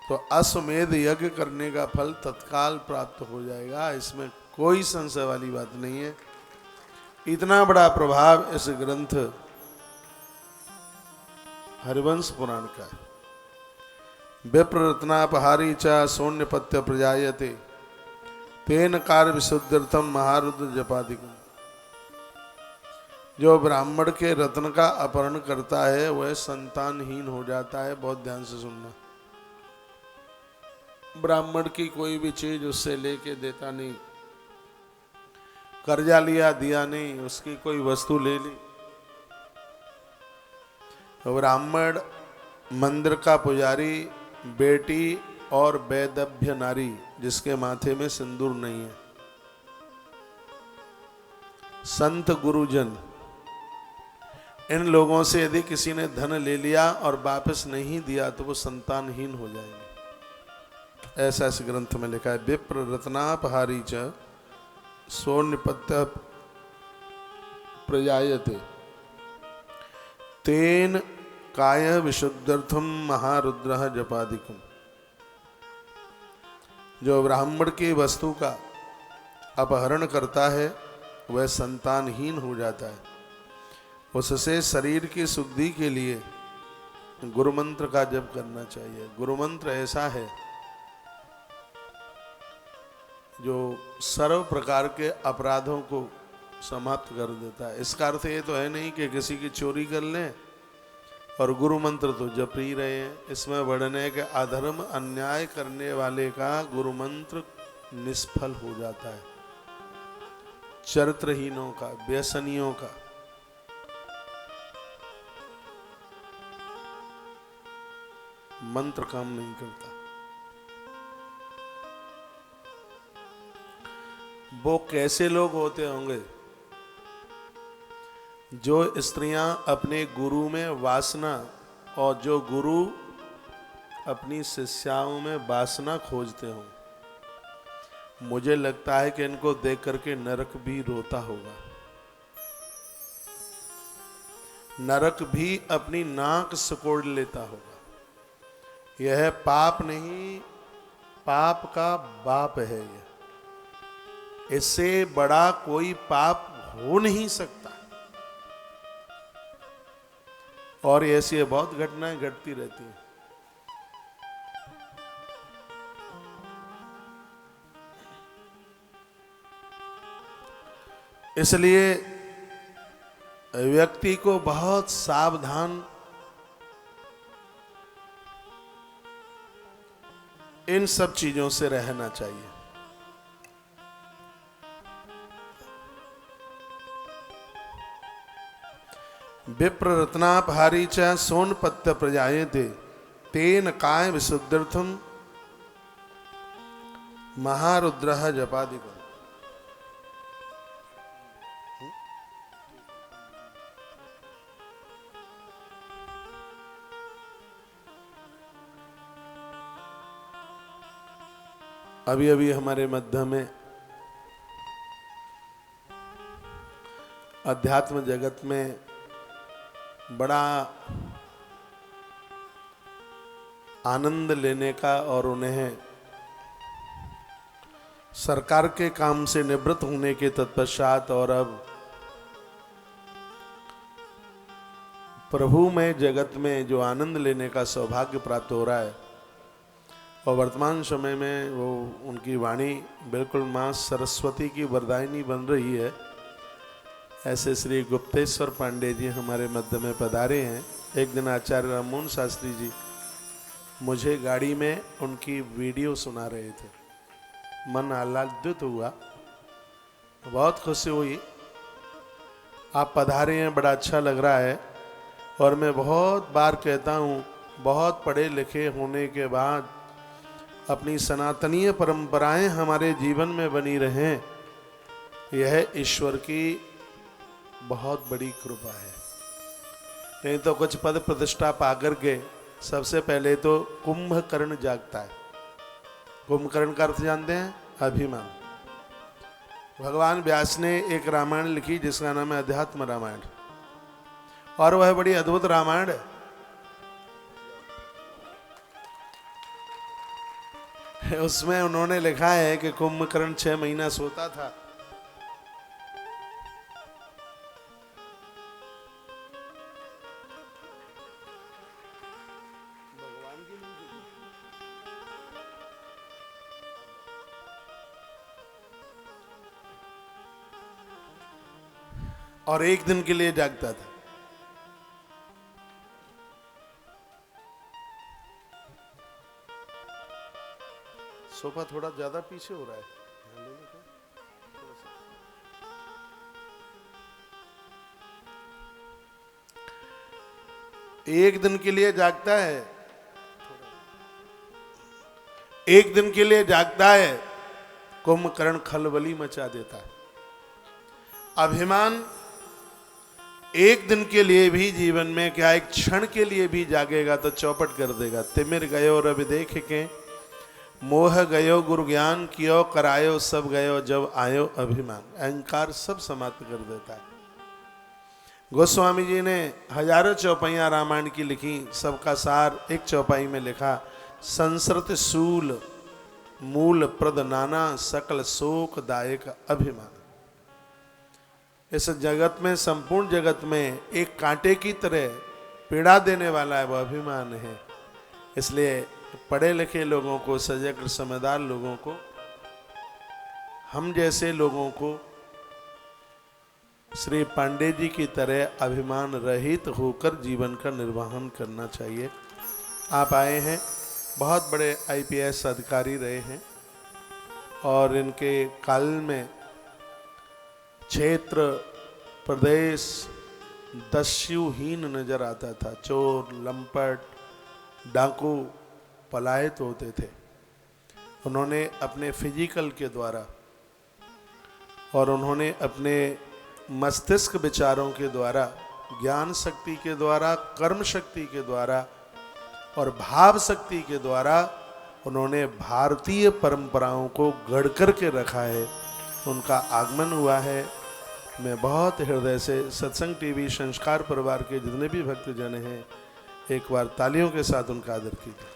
तो अश्वमेध यज्ञ करने का फल तत्काल प्राप्त हो जाएगा। इसमें कोई संशय वाली बात नहीं है। इतना बड़ा प्रभाव इस ग्रंथ हरिवंश पुराण का है। विप्र रत्नापहारी च शून्यपत्य प्रजायते तेन कार्य विशुद्धिर्थम महारुद्र जपादिकम। जो ब्राह्मण के रत्न का अपहरण करता है वह संतानहीन हो जाता है। बहुत ध्यान से सुनना। ब्राह्मण की कोई भी चीज उससे लेके देता नहीं, कर्जा लिया दिया नहीं, उसकी कोई वस्तु ले ली। ब्राह्मण, मंदिर का पुजारी, बेटी और वैदभ्य नारी जिसके माथे में सिंदूर नहीं है, संत गुरुजन, इन लोगों से यदि किसी ने धन ले लिया और वापस नहीं दिया तो वो संतानहीन हो जाएंगे। ऐसा इस ग्रंथ में लिखा है। विप्र रत्नापहारी च शून्यपत्य प्रजायते तेन काय विशुद्धर्थम महारुद्र जपादिकम। जो ब्राह्मण की वस्तु का अपहरण करता है वह संतानहीन हो जाता है। उससे शरीर की शुद्धि के लिए गुरु मंत्र का जप करना चाहिए। गुरु मंत्र ऐसा है जो सर्व प्रकार के अपराधों को समाप्त कर देता है। इसका अर्थ ये तो है नहीं कि किसी की चोरी कर लें और गुरु मंत्र तो जप ही रहे हैं। इसमें वर्णन है कि अधर्म अन्याय करने वाले का गुरु मंत्र निष्फल हो जाता है। चरित्रहीनों का, व्यसनियों का, मंत्र काम नहीं करता। वो कैसे लोग होते होंगे जो स्त्रियां अपने गुरु में वासना, और जो गुरु अपनी शिष्याओं में वासना खोजते हों। मुझे लगता है कि इनको देख करके नरक भी रोता होगा। नरक भी अपनी नाक सिकोड़ लेता होगा। यह पाप नहीं, पाप का बाप है यह। इससे बड़ा कोई पाप हो नहीं सकता। और ऐसी बहुत घटनाएं घटती रहती हैं। इसलिए व्यक्ति को बहुत सावधान इन सब चीजों से रहना चाहिए। विप्र रत्नापहारी च सोनपत्य प्रजायते तेन काय विशुद्धर्थम महारुद्रः जपादिकम्। अभी अभी हमारे मध्य में अध्यात्म जगत में बड़ा आनंद लेने का और उन्हें सरकार के काम से निवृत्त होने के तत्पश्चात और अब प्रभु में जगत में जो आनंद लेने का सौभाग्य प्राप्त हो रहा है, और वर्तमान समय में वो उनकी वाणी बिल्कुल माँ सरस्वती की वरदायिनी बन रही है। ऐसे श्री गुप्तेश्वर पांडे जी हमारे मध्य में पधारे हैं। एक दिन आचार्य राममोहन शास्त्री जी मुझे गाड़ी में उनकी वीडियो सुना रहे थे। मन आह्लादित हुआ, बहुत खुशी हुई। आप पधारे हैं, बड़ा अच्छा लग रहा है। और मैं बहुत बार कहता हूँ, बहुत पढ़े लिखे होने के बाद अपनी सनातनीय परंपराएं हमारे जीवन में बनी रहें, यह ईश्वर की बहुत बड़ी कृपा है। नहीं तो कुछ पद प्रतिष्ठा पाकर के सबसे पहले तो कुंभकर्ण जागता है। कुंभकर्ण का अर्थ जानते हैं? अभिमान। भगवान व्यास ने एक रामायण लिखी जिसका नाम है अध्यात्म रामायण, और वह बड़ी अद्भुत रामायण है। उसमें उन्होंने लिखा है कि कुंभकर्ण 6 महीना सोता था। और एक दिन के लिए जागता था। सोफा थोड़ा ज्यादा पीछे हो रहा है। एक दिन के लिए जागता है, एक दिन के लिए जागता है, कुंभकर्ण खलबली मचा देता है। अभिमान एक दिन के लिए भी जीवन में क्या, एक क्षण के लिए भी जागेगा तो चौपट कर देगा। तिमिर गयो रवि देख के, मोह गयो गुरु ज्ञान कियो, करायो सब गयो जब आयो अभिमान। अहंकार सब समाप्त कर देता है। गोस्वामी जी ने हजारों चौपाइयां रामायण की लिखी, सबका सार एक चौपाई में लिखा। संस्कृत सूल मूल प्रद नाना, सकल शोक दायक अभिमान। इस जगत में, संपूर्ण जगत में एक कांटे की तरह पीड़ा देने वाला है, वह अभिमान है। इसलिए पढ़े लिखे लोगों को, सजग समझदार लोगों को, हम जैसे लोगों को श्री पांडे जी की तरह अभिमान रहित होकर जीवन का निर्वहन करना चाहिए। आप आए हैं, बहुत बड़े IPS अधिकारी रहे हैं, और इनके काल में क्षेत्र प्रदेश दस्युहीन नजर आता था। चोर, लंपट, डाकू पलायित होते थे। उन्होंने अपने फिजिकल के द्वारा और उन्होंने अपने मस्तिष्क विचारों के द्वारा, ज्ञान शक्ति के द्वारा, कर्म शक्ति के द्वारा और भाव शक्ति के द्वारा उन्होंने भारतीय परंपराओं को गढ़ कर के रखा है। उनका आगमन हुआ है मैं बहुत हृदय से सत्संग टीवी संस्कार परिवार के जितने भी भक्तजन हैं, एक बार तालियों के साथ उनका आदर कीजिए।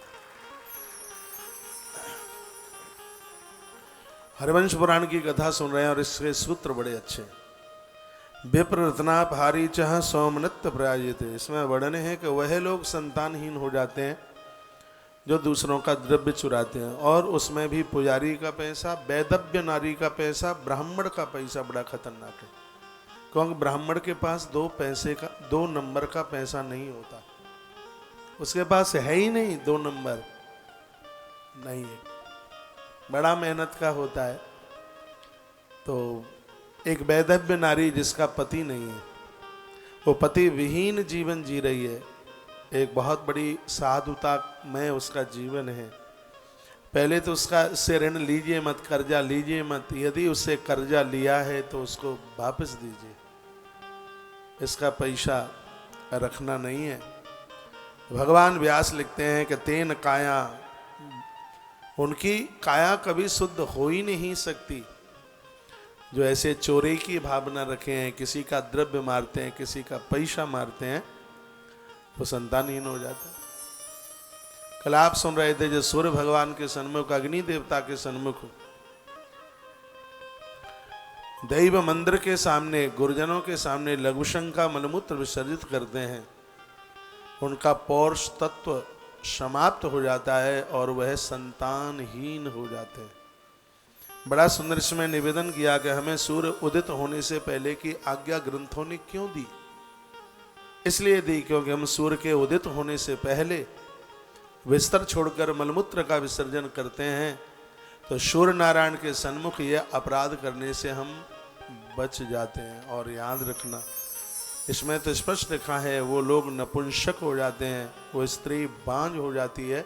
हरिवंश पुराण की कथा सुन रहे हैं और इसके सूत्र बड़े अच्छे हैं। विप्र रत्नापहारी चह सौमनत्व प्रयाजित। इसमें वर्णन है कि वह लोग संतानहीन हो जाते हैं जो दूसरों का द्रव्य चुराते हैं, और उसमें भी पुजारी का पैसा, वैदव्य नारी का पैसा, ब्राह्मण का पैसा बड़ा खतरनाक है। क्योंकि ब्राह्मण के पास 2 नंबर का पैसा नहीं होता, उसके पास है ही नहीं, 2 नंबर नहीं है, बड़ा मेहनत का होता है। तो एक वैदव्य नारी जिसका पति नहीं है, वो पति विहीन जीवन जी रही है, एक बहुत बड़ी साधुता में उसका जीवन है। पहले तो उससे ऋण लीजिए मत, कर्जा लीजिए मत। यदि उससे कर्जा लिया है तो उसको वापस दीजिए, इसका पैसा रखना नहीं है। भगवान व्यास लिखते हैं कि तेन काया, उनकी काया कभी शुद्ध हो ही नहीं सकती जो ऐसे चोरी की भावना रखे हैं, किसी का द्रव्य मारते हैं, किसी का पैसा मारते हैं, वो संतानहीन हो जाता है। कल आप सुन रहे थे जो सूर्य भगवान के सन्मुख, अग्नि देवता के सन्मुख, दैव मंदिर के सामने, गुरुजनों के सामने लघुशंका मलमूत्र विसर्जित करते हैं, उनका पौरुष तत्व समाप्त हो जाता है और वह संतानहीन हो जाते हैं। बड़ा सुंदर इसमें निवेदन किया कि हमें सूर्य उदित होने से पहले की आज्ञा ग्रंथों ने क्यों दी? इसलिए दी क्योंकि हम सूर्य के उदित होने से पहले बिस्तर छोड़कर मलमूत्र का विसर्जन करते हैं, तो सूर्य नारायण के सन्मुख यह अपराध करने से हम बच जाते हैं। और याद रखना, इसमें तो स्पष्ट लिखा है वो लोग नपुंसक हो जाते हैं, वो स्त्री बांझ हो जाती है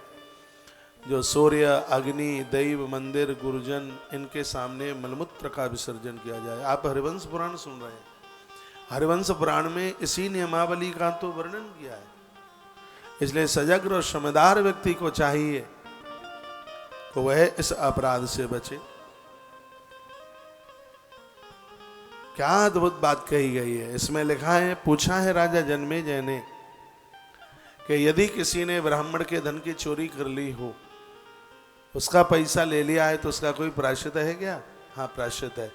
जो सूर्य, अग्नि, दैव मंदिर, गुरुजन इनके सामने मलमूत्र का विसर्जन किया जाए। आप हरिवंश पुराण सुन रहे हैं, हरिवंश पुराण में इसी नियमावली का तो वर्णन किया है। इसलिए सजग और समझदार व्यक्ति को चाहिए कि वह इस अपराध से बचे। क्या अद्भुत बात कही गई है। इसमें लिखा है, पूछा है राजा जन्मेजय ने कि यदि किसी ने ब्राह्मण के धन की चोरी कर ली हो, उसका पैसा ले लिया है, तो उसका कोई प्रायश्चित है क्या? हाँ, प्रायश्चित है।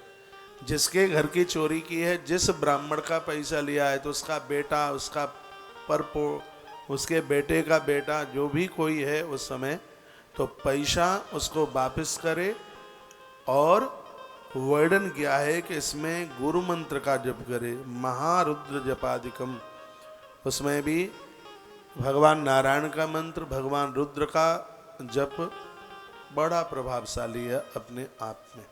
जिसके घर की चोरी की है, जिस ब्राह्मण का पैसा लिया है, तो उसका बेटा, उसका परपो, उसके बेटे का बेटा, जो भी कोई है उस समय, तो पैसा उसको वापस करे। और वर्णन किया है कि इसमें गुरु मंत्र का जप करे, महारुद्र जपादिकम। उसमें भी भगवान नारायण का मंत्र, भगवान रुद्र का जप बड़ा प्रभावशाली है अपने आप में।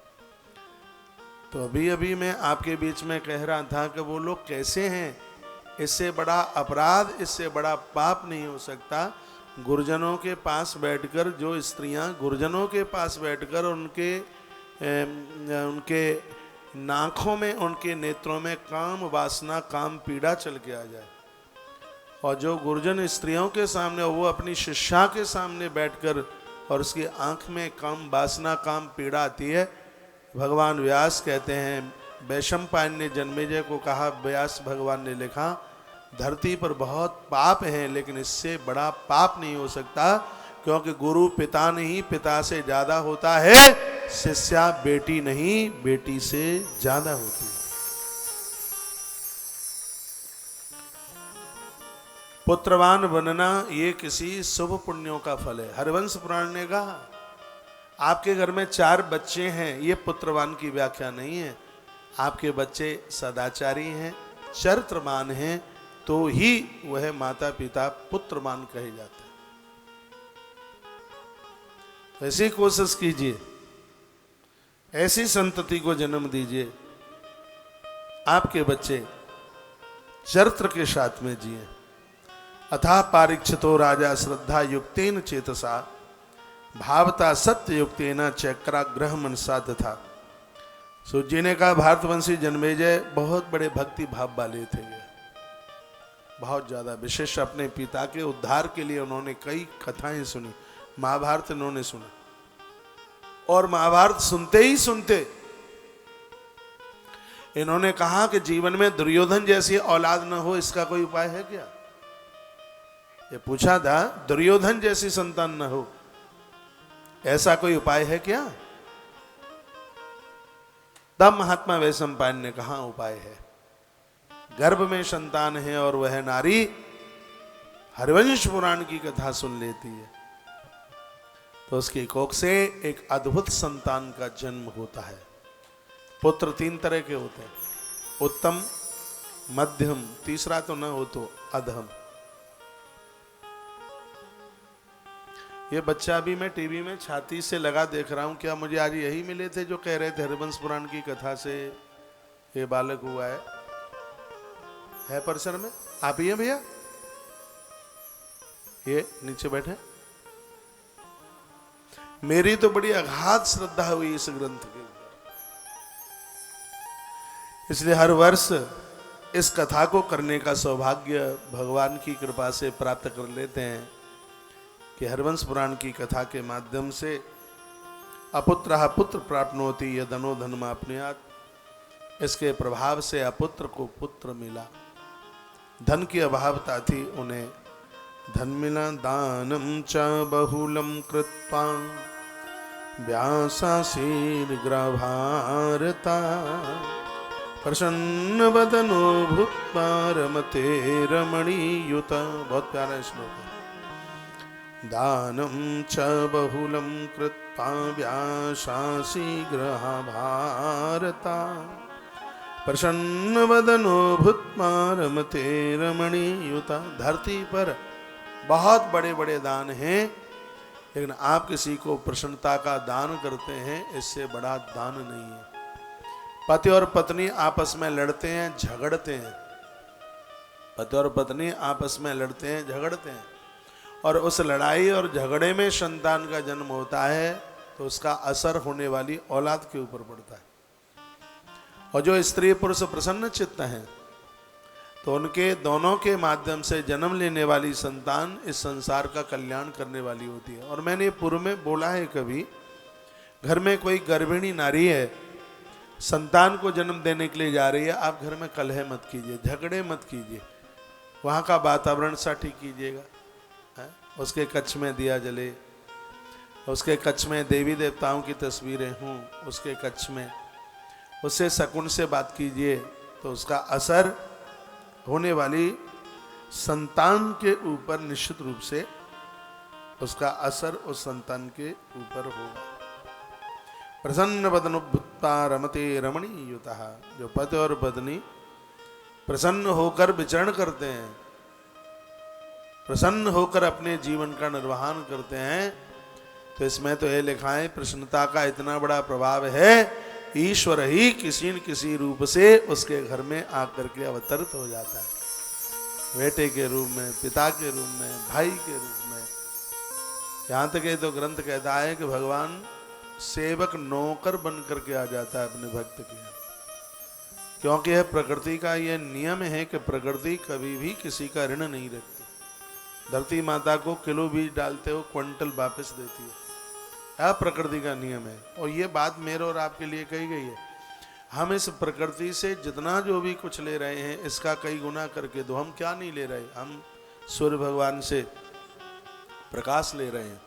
तो अभी अभी मैं आपके बीच में कह रहा था कि वो लोग कैसे हैं, इससे बड़ा अपराध, इससे बड़ा पाप नहीं हो सकता। गुरुजनों के पास बैठकर, जो स्त्रियां गुरुजनों के पास बैठकर उनके नाकों में, उनके नेत्रों में काम वासना, काम पीड़ा चल के आ जाए, और जो गुरुजन स्त्रियों के सामने, वो अपनी शिष्या के सामने बैठकर और उसकी आंख में काम वासना, काम पीड़ा आती है। भगवान व्यास कहते हैं, वैशंपायन ने जन्मेजय को कहा, व्यास भगवान ने लिखा, धरती पर बहुत पाप हैं, लेकिन इससे बड़ा पाप नहीं हो सकता, क्योंकि गुरु पिता नहीं, पिता से ज्यादा होता है, शिष्या बेटी नहीं, बेटी से ज्यादा होती है। पुत्रवान बनना ये किसी शुभ पुण्यों का फल है। हरिवंश पुराण ने कहा, आपके घर में 4 बच्चे हैं, ये पुत्रवान की व्याख्या नहीं है। आपके बच्चे सदाचारी हैं, चरित्रवान हैं, तो ही वह माता पिता पुत्रवान कहे जाते हैं। ऐसी कोशिश कीजिए, ऐसी संतति को जन्म दीजिए, आपके बच्चे चरित्र के साथ में जिए। अथा पारीक्षितो राजा श्रद्धा युक्तेन चेतसा भावता सत्य युक्तेन चक्राग्रह मनसा था। सूत जी ने कहा, भारतवंशी जन्मेजय बहुत बड़े भक्ति भाव वाले थे, बहुत ज्यादा विशेष। अपने पिता के उद्धार के लिए उन्होंने कई कथाएं सुनी, महाभारत इन्होंने सुना, और महाभारत सुनते ही सुनते इन्होंने कहा कि जीवन में दुर्योधन जैसी औलाद न हो, इसका कोई उपाय है क्या? ये पूछा था, दुर्योधन जैसी संतान न हो, ऐसा कोई उपाय है क्या? तब महात्मा वैशंपायन ने कहा उपाय है। गर्भ में संतान है और वह नारी हरिवंश पुराण की कथा सुन लेती है तो उसकी कोख से एक अद्भुत संतान का जन्म होता है। पुत्र 3 तरह के होते हैं, उत्तम, मध्यम, तीसरा तो न हो तो अधम। ये बच्चा भी मैं टीवी में छाती से लगा देख रहा हूं, क्या मुझे आज यही मिले थे जो कह रहे थे हरिवंश पुराण की कथा से ये बालक हुआ है परिसर में? आप ही हैं भैया? ये नीचे बैठे। मेरी तो बड़ी अगाध श्रद्धा हुई इस ग्रंथ के ऊपर, इसलिए हर वर्ष इस कथा को करने का सौभाग्य भगवान की कृपा से प्राप्त कर लेते हैं कि हरिवंश पुराण की कथा के माध्यम से अपुत्रः पुत्र प्राप्नोति यदनो धनमाप्नुयात्, इसके प्रभाव से अपुत्र को पुत्र मिला, धन की अभावता थी उन्हें धन मिला। दानम च बहुलम कृत्वा व्यासाशीर्ग्रभारता प्रसन्न वदनो भूत्वा रमते रमणीयुता। बहुत प्यारा श्लोक है। दानम च बहुलम कृत्वा व्यासाशीर्ग्रभारता प्रसन्न वदनो भूत्वा रमते रमणीयुता। धरती पर बहुत बड़े बड़े दान हैं, लेकिन आप किसी को प्रसन्नता का दान करते हैं, इससे बड़ा दान नहीं है। पति और पत्नी आपस में लड़ते हैं, झगड़ते हैं, पति और पत्नी आपस में लड़ते हैं, झगड़ते हैं, और उस लड़ाई और झगड़े में संतान का जन्म होता है तो उसका असर होने वाली औलाद के ऊपर पड़ता है। और जो स्त्री पुरुष प्रसन्न चित्त हैं तो उनके दोनों के माध्यम से जन्म लेने वाली संतान इस संसार का कल्याण करने वाली होती है। और मैंने पूर्व में बोला है, कभी घर में कोई गर्भिणी नारी है, संतान को जन्म देने के लिए जा रही है, आप घर में कलह मत कीजिए, झगड़े मत कीजिए, वहाँ का वातावरण सा ठीक कीजिएगा। उसके कच्छ में दिया जले, उसके कच्छ में देवी देवताओं की तस्वीरें हों, उसके कच्छ में उससे शकुन से बात कीजिए, तो उसका असर होने वाली संतान के ऊपर निश्चित रूप से उसका असर उस संतान के ऊपर होगा। प्रसन्न वदनो भूत्वा रमते रमणीयुता। जो पति और पत्नी प्रसन्न होकर विचरण करते हैं, प्रसन्न होकर अपने जीवन का निर्वहन करते हैं, तो इसमें तो ये लिखा है प्रसन्नता का इतना बड़ा प्रभाव है, ईश्वर ही किसी न किसी रूप से उसके घर में आकर के अवतरित हो जाता है, बेटे के रूप में, पिता के रूप में, भाई के रूप में। यहाँ तक ये तो ग्रंथ कहता है कि भगवान सेवक नौकर बन करके आ जाता है अपने भक्त के यहाँ, क्योंकि यह प्रकृति का यह नियम है कि प्रकृति कभी भी किसी का ऋण नहीं रखती। धरती माता को किलो बीज डालते हो क्विंटल वापस देती है, यह प्रकृति का नियम है। और ये बात मेरे और आपके लिए कही गई है। हम इस प्रकृति से जितना जो भी कुछ ले रहे हैं इसका कई गुना करके दो। हम क्या नहीं ले रहे, हम सूर्य भगवान से प्रकाश ले रहे हैं,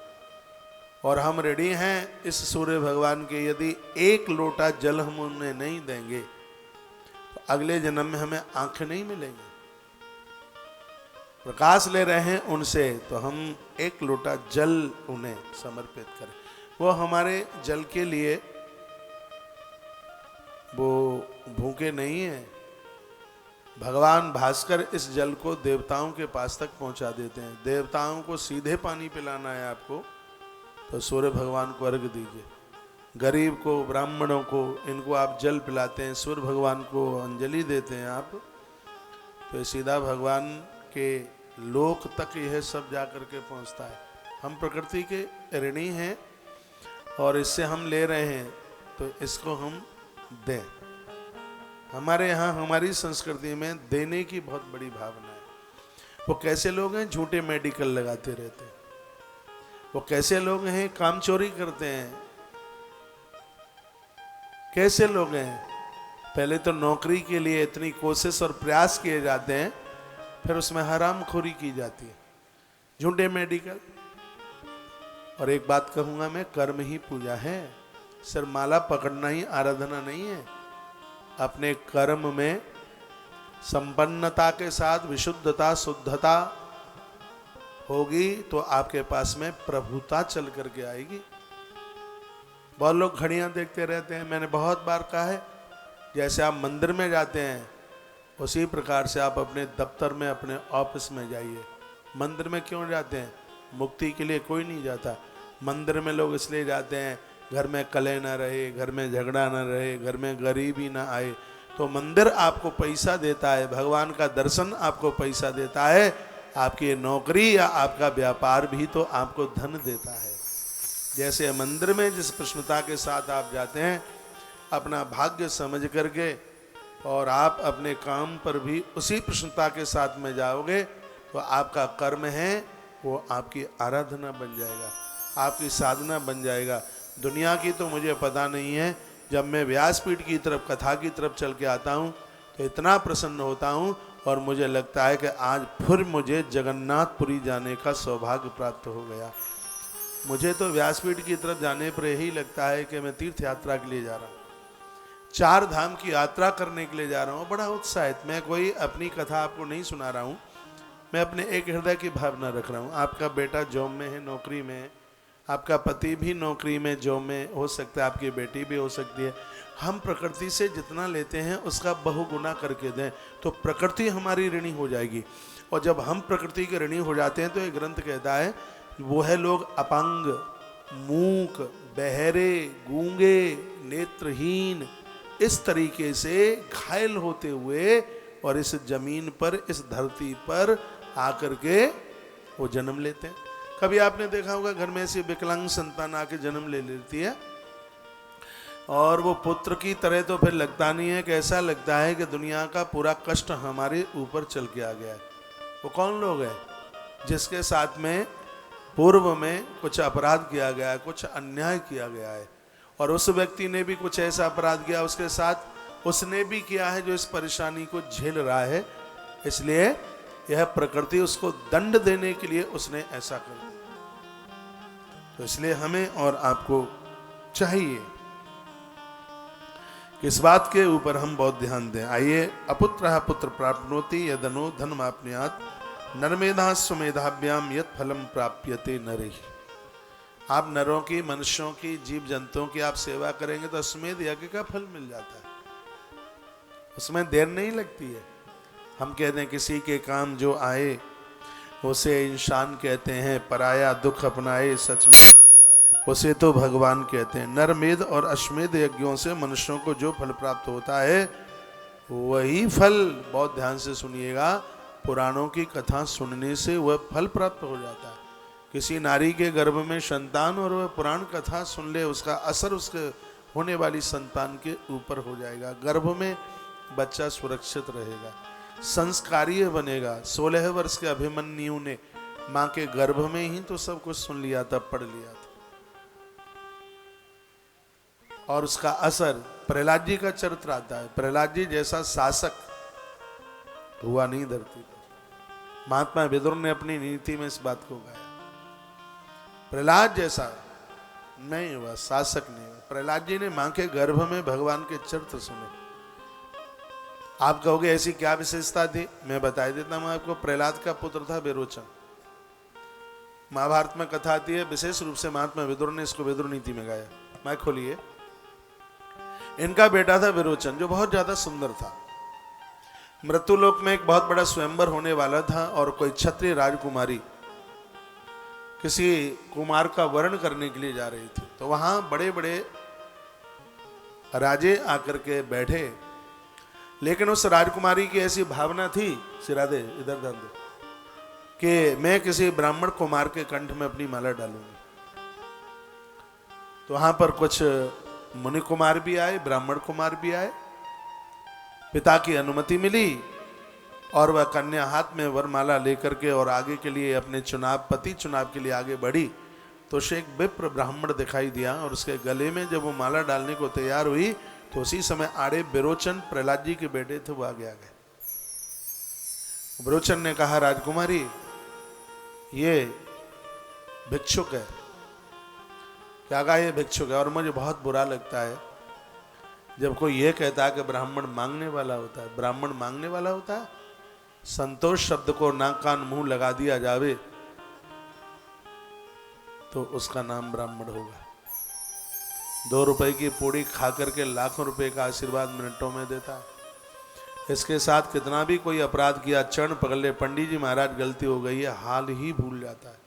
और हम रेडी हैं इस सूर्य भगवान के, यदि 1 लोटा जल हम उन्हें नहीं देंगे तो अगले जन्म में हमें आंखें नहीं मिलेंगी। प्रकाश ले रहे हैं उनसे, तो हम 1 लोटा जल उन्हें समर्पित करें। वो हमारे जल के लिए वो भूखे नहीं है। भगवान भास्कर इस जल को देवताओं के पास तक पहुंचा देते हैं। देवताओं को सीधे पानी पिलाना है आपको, तो सूर्य भगवान को अर्घ दीजिए। गरीब को, ब्राह्मणों को, इनको आप जल पिलाते हैं, सूर्य भगवान को अंजलि देते हैं आप, तो सीधा भगवान के लोक तक यह सब जा कर के पहुँचता है। हम प्रकृति के ऋणी हैं और इससे हम ले रहे हैं, तो इसको हम दें। हमारे यहाँ हमारी संस्कृति में देने की बहुत बड़ी भावना है। वो कैसे लोग हैं, झूठे मेडिकल लगाते रहते हैं। वो कैसे लोग हैं, काम चोरी करते हैं। कैसे लोग हैं, पहले तो नौकरी के लिए इतनी कोशिश और प्रयास किए जाते हैं, फिर उसमें हरामखोरी की जाती है, झूठे मेडिकल। और एक बात कहूंगा मैं, कर्म ही पूजा है, सिर्फ माला पकड़ना ही आराधना नहीं है। अपने कर्म में संपन्नता के साथ विशुद्धता शुद्धता होगी तो आपके पास में प्रभुता चल करके आएगी। बहुत लोग घड़ियां देखते रहते हैं। मैंने बहुत बार कहा है, जैसे आप मंदिर में जाते हैं उसी प्रकार से आप अपने दफ्तर में, अपने ऑफिस में जाइए। मंदिर में क्यों जाते हैं? मुक्ति के लिए कोई नहीं जाता। मंदिर में लोग इसलिए जाते हैं घर में कलह ना रहे, घर में झगड़ा ना रहे, घर में गरीबी ना आए। तो मंदिर आपको पैसा देता है, भगवान का दर्शन आपको पैसा देता है, आपकी नौकरी या आपका व्यापार भी तो आपको धन देता है। जैसे मंदिर में जिस प्रसन्नता के साथ आप जाते हैं, अपना भाग्य समझ करके, और आप अपने काम पर भी उसी प्रसन्नता के साथ में जाओगे तो आपका कर्म है वो आपकी आराधना बन जाएगा, आपकी साधना बन जाएगा। दुनिया की तो मुझे पता नहीं है, जब मैं व्यासपीठ की तरफ, कथा की तरफ चल के आता हूँ तो इतना प्रसन्न होता हूँ और मुझे लगता है कि आज फिर मुझे जगन्नाथपुरी जाने का सौभाग्य प्राप्त हो गया। मुझे तो व्यासपीठ की तरफ जाने पर यही लगता है कि मैं तीर्थ यात्रा के लिए जा रहा हूँ, 4 धाम की यात्रा करने के लिए जा रहा हूँ। बड़ा उत्साहित। मैं कोई अपनी कथा आपको नहीं सुना रहा हूँ, मैं अपने एक हृदय की भावना रख रहा हूँ। आपका बेटा जॉब में है, नौकरी में है, आपका पति भी नौकरी में, जॉब में हो सकता है, आपकी बेटी भी हो सकती है। हम प्रकृति से जितना लेते हैं उसका बहुगुना करके दें तो प्रकृति हमारी ऋणी हो जाएगी। और जब हम प्रकृति के ऋणी हो जाते हैं तो ये ग्रंथ कहता है वो है लोग अपंग, मूक, बहरे, गूंगे, नेत्रहीन, इस तरीके से घायल होते हुए और इस जमीन पर, इस धरती पर आकर के वो जन्म लेते हैं। कभी आपने देखा होगा घर में ऐसी विकलांग संतान आके जन्म ले लेती है और वो पुत्र की तरह तो फिर लगता नहीं है, कि ऐसा लगता है कि दुनिया का पूरा कष्ट हमारे ऊपर चल के आ गया है। वो कौन लोग हैं? जिसके साथ में पूर्व में कुछ अपराध किया गया है, कुछ अन्याय किया गया है, और उस व्यक्ति ने भी कुछ ऐसा अपराध किया उसके साथ उसने भी किया है जो इस परेशानी को झेल रहा है। इसलिए यह प्रकृति उसको दंड देने के लिए उसने ऐसा कर दिया। तो इसलिए हमें और आपको चाहिए कि इस बात के ऊपर हम बहुत ध्यान दें। आइए, अपुत्र पुत्र प्राप्नोति यदनो धनमाप्नुयात् नरमेधा सुमेधाभ्याम यत् फलम प्राप्यते नरैः। आप नरों की, मनुष्यों की, जीव जंतुओं की आप सेवा करेंगे तो अश्वमेध यज्ञ का फल मिल जाता है, उसमें देर नहीं लगती है। हम कहते हैं किसी के काम जो आए उसे इंसान कहते हैं, पराया दुख अपनाए सच में उसे तो भगवान कहते हैं। नरमेध और अश्वमेध यज्ञों से मनुष्यों को जो फल प्राप्त होता है वही फल, बहुत ध्यान से सुनिएगा, पुराणों की कथा सुनने से वह फल प्राप्त हो जाता है। किसी नारी के गर्भ में संतान और वह पुराण कथा सुन ले, उसका असर उसके होने वाली संतान के ऊपर हो जाएगा। गर्भ में बच्चा सुरक्षित रहेगा, संस्कारीय बनेगा। 16 वर्ष के अभिमन्यु ने मां के गर्भ में ही तो सब कुछ सुन लिया था, पढ़ लिया था, और उसका असर, प्रहलाद जी का चरित्र आता है। प्रहलाद जी जैसा शासक हुआ नहीं धरती पर। महात्मा विदुर ने अपनी नीति में इस बात को गाया। प्रहलाद जैसा नहीं हुआ, शासक नहीं हुआ। प्रहलाद जी ने मां के गर्भ में भगवान के चरित्र सुने। आप कहोगे ऐसी क्या विशेषता थी? मैं बता देता हूं आपको। प्रहलाद का पुत्र था विरोचन। महाभारत में कथा आती है, विशेष रूप से महात्मा विदुर ने इसको विदुर नीति में गाया। मैं खोलिए, इनका बेटा था विरोचन जो बहुत ज्यादा सुंदर था। मृत्युलोक में एक बहुत बड़ा स्वयंवर होने वाला था और कोई क्षत्रिय राजकुमारी किसी कुमार का वर्ण करने के लिए जा रही थी। तो वहां बड़े बड़े राजे आकर के बैठे, लेकिन उस राजकुमारी की ऐसी भावना थी, सिरादे इधर ध्यान दो, कि मैं किसी ब्राह्मण कुमार के कंठ में अपनी माला डालूंगी। तो वहां पर कुछ मुनि कुमार भी आए, ब्राह्मण कुमार भी आए। पिता की अनुमति मिली और वह कन्या हाथ में वरमाला लेकर के और आगे के लिए अपने चुनाव, पति चुनाव के लिए आगे बढ़ी। तो उसे एक विप्र ब्राह्मण दिखाई दिया और उसके गले में जब वो माला डालने को तैयार हुई तो उसी समय आड़े विरोचन प्रहलाद जी के बेटे थे, वो आगे आ गए। विरोचन ने कहा, राजकुमारी ये भिक्षुक है। क्या कहा? ये भिक्षुक है। और मुझे बहुत बुरा लगता है जब कोई ये कहता है कि ब्राह्मण मांगने वाला होता है। ब्राह्मण मांगने वाला होता है? संतोष शब्द को नाक कान मुंह लगा दिया जावे तो उसका नाम ब्राह्मण होगा। 2 रुपए की पूड़ी खा करके लाखों रुपए का आशीर्वाद मिनटों में देता है। इसके साथ कितना भी कोई अपराध किया, चरण पकड़ ले, पंडित जी महाराज गलती हो गई है, हाल ही भूल जाता है।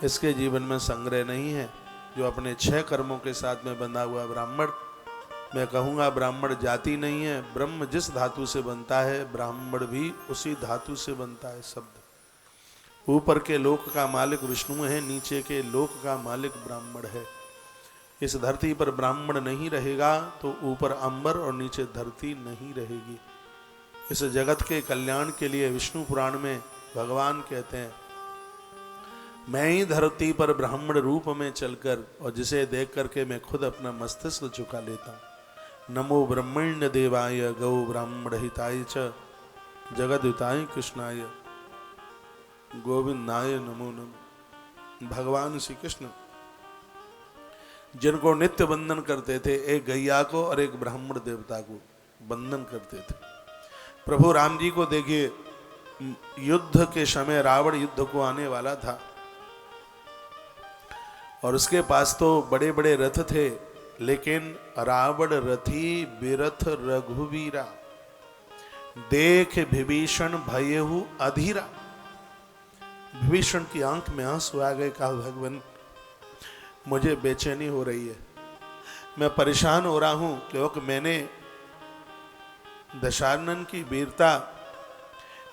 इसके जीवन में संग्रह नहीं है। जो अपने 6 कर्मों के साथ में बंधा हुआ ब्राह्मण, मैं कहूँगा ब्राह्मण जाति नहीं है। ब्रह्म जिस धातु से बनता है, ब्राह्मण भी उसी धातु से बनता है। शब्द ऊपर के लोक का मालिक विष्णु है, नीचे के लोक का मालिक ब्राह्मण है। इस धरती पर ब्राह्मण नहीं रहेगा तो ऊपर अंबर और नीचे धरती नहीं रहेगी। इस जगत के कल्याण के लिए विष्णु पुराण में भगवान कहते हैं, मैं ही धरती पर ब्राह्मण रूप में चलकर, और जिसे देख करके मैं खुद अपना मस्तिष्क झुका लेता हूँ। नमो ब्रह्मण्य देवाय गौ ब्राह्मण हिताय च जगद्हिताय कृष्णाय गोविंदाय नमो नमः। भगवान श्री कृष्ण जिनको नित्य बंधन करते थे, एक गैया को और एक ब्राह्मण देवता को बंधन करते थे। प्रभु राम जी को देखिए, युद्ध के समय रावण युद्ध को आने वाला था और उसके पास तो बड़े बड़े रथ थे, लेकिन रावण रथी बिरथ रघुवीरा, देख विभीषण भयहु अधीरा। विभीषण की आंख में आंसू आ गए। कहा, भगवान मुझे बेचैनी हो रही है, मैं परेशान हो रहा हूं क्योंकि मैंने दशानन की वीरता,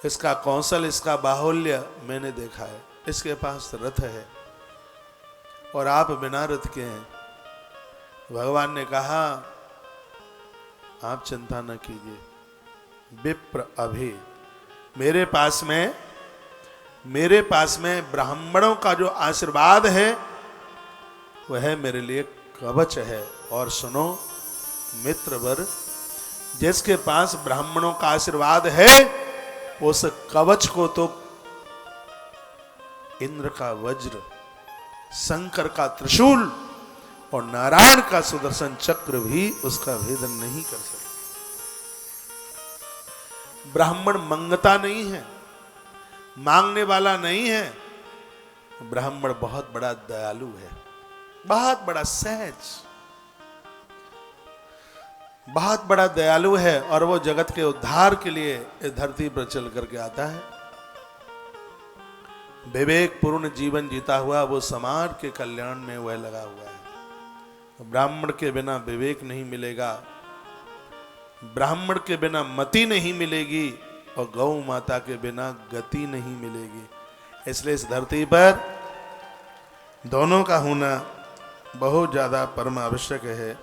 इसका कौशल, इसका बाहुल्य मैंने देखा है। इसके पास रथ है और आप बिना रथ के हैं। भगवान ने कहा, आप चिंता न कीजिए, विप्र अभे, मेरे पास में ब्राह्मणों का जो आशीर्वाद है वह मेरे लिए कवच है। और सुनो मित्रवर, जिसके पास ब्राह्मणों का आशीर्वाद है, उस कवच को तो इंद्र का वज्र, शंकर का त्रिशूल और नारायण का सुदर्शन चक्र भी उसका भेदन नहीं कर सकते। ब्राह्मण मंगता नहीं है, मांगने वाला नहीं है। ब्राह्मण बहुत बड़ा दयालु है, बहुत बड़ा सहज, बहुत बड़ा दयालु है। और वो जगत के उद्धार के लिए इस धरती पर चल करके आता है। विवेक पूर्ण जीवन जीता हुआ वो समाज के कल्याण में वह लगा हुआ है। ब्राह्मण के बिना विवेक नहीं मिलेगा, ब्राह्मण के बिना मति नहीं मिलेगी और गौ माता के बिना गति नहीं मिलेगी। इसलिए इस धरती पर दोनों का होना बहुत ज्यादा परम आवश्यक है।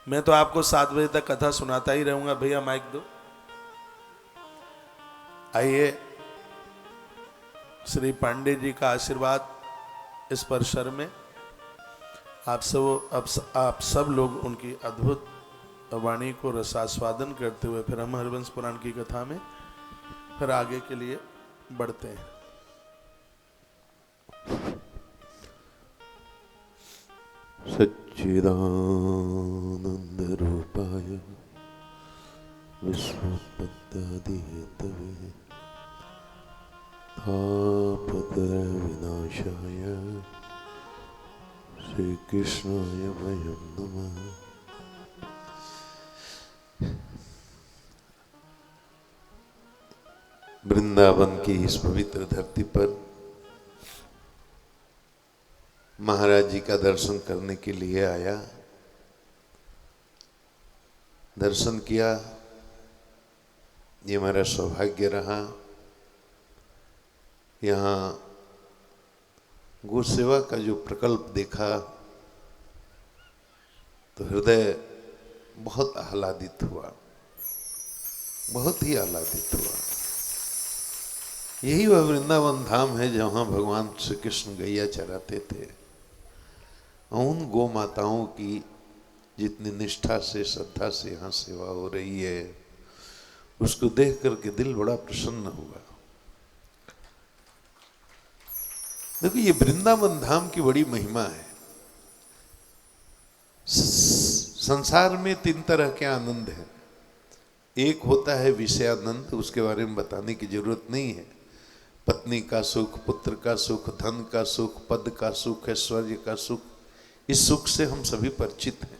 मैं तो आपको 7 बजे तक कथा सुनाता ही रहूंगा। भैया माइक दो। आइए, श्री पांडे जी का आशीर्वाद इस परिसर में। आप सब लोग उनकी अद्भुत वाणी को रसास्वादन करते हुए फिर हम हरिवंश पुराण की कथा में फिर आगे के लिए बढ़ते हैं। सच्चिदानंद रूपाय विश्वोत्पत्त्यादि हेतवे तापत्रय विनाशाय श्री कृष्णाय वयं नमः। वृंदावन की इस पवित्र धरती पर महाराज जी का दर्शन करने के लिए आया। दर्शन किया, ये मेरा सौभाग्य रहा। यहाँ गौ सेवा का जो प्रकल्प देखा तो हृदय बहुत आह्लादित हुआ, बहुत ही आह्लादित हुआ। यही वह वृंदावन धाम है जहाँ भगवान श्री कृष्ण गैया चराते थे। उन गौ माताओं की जितनी निष्ठा से श्रद्धा से यहाँ सेवा हो रही है, उसको देख करके दिल बड़ा प्रसन्न हुआ। देखो, ये वृंदावन धाम की बड़ी महिमा है। संसार में 3 तरह के आनंद हैं। एक होता है विषयानंद, उसके बारे में बताने की जरूरत नहीं है। पत्नी का सुख, पुत्र का सुख, धन का सुख, पद का सुख, ऐश्वर्य का सुख, इस सुख से हम सभी परिचित हैं।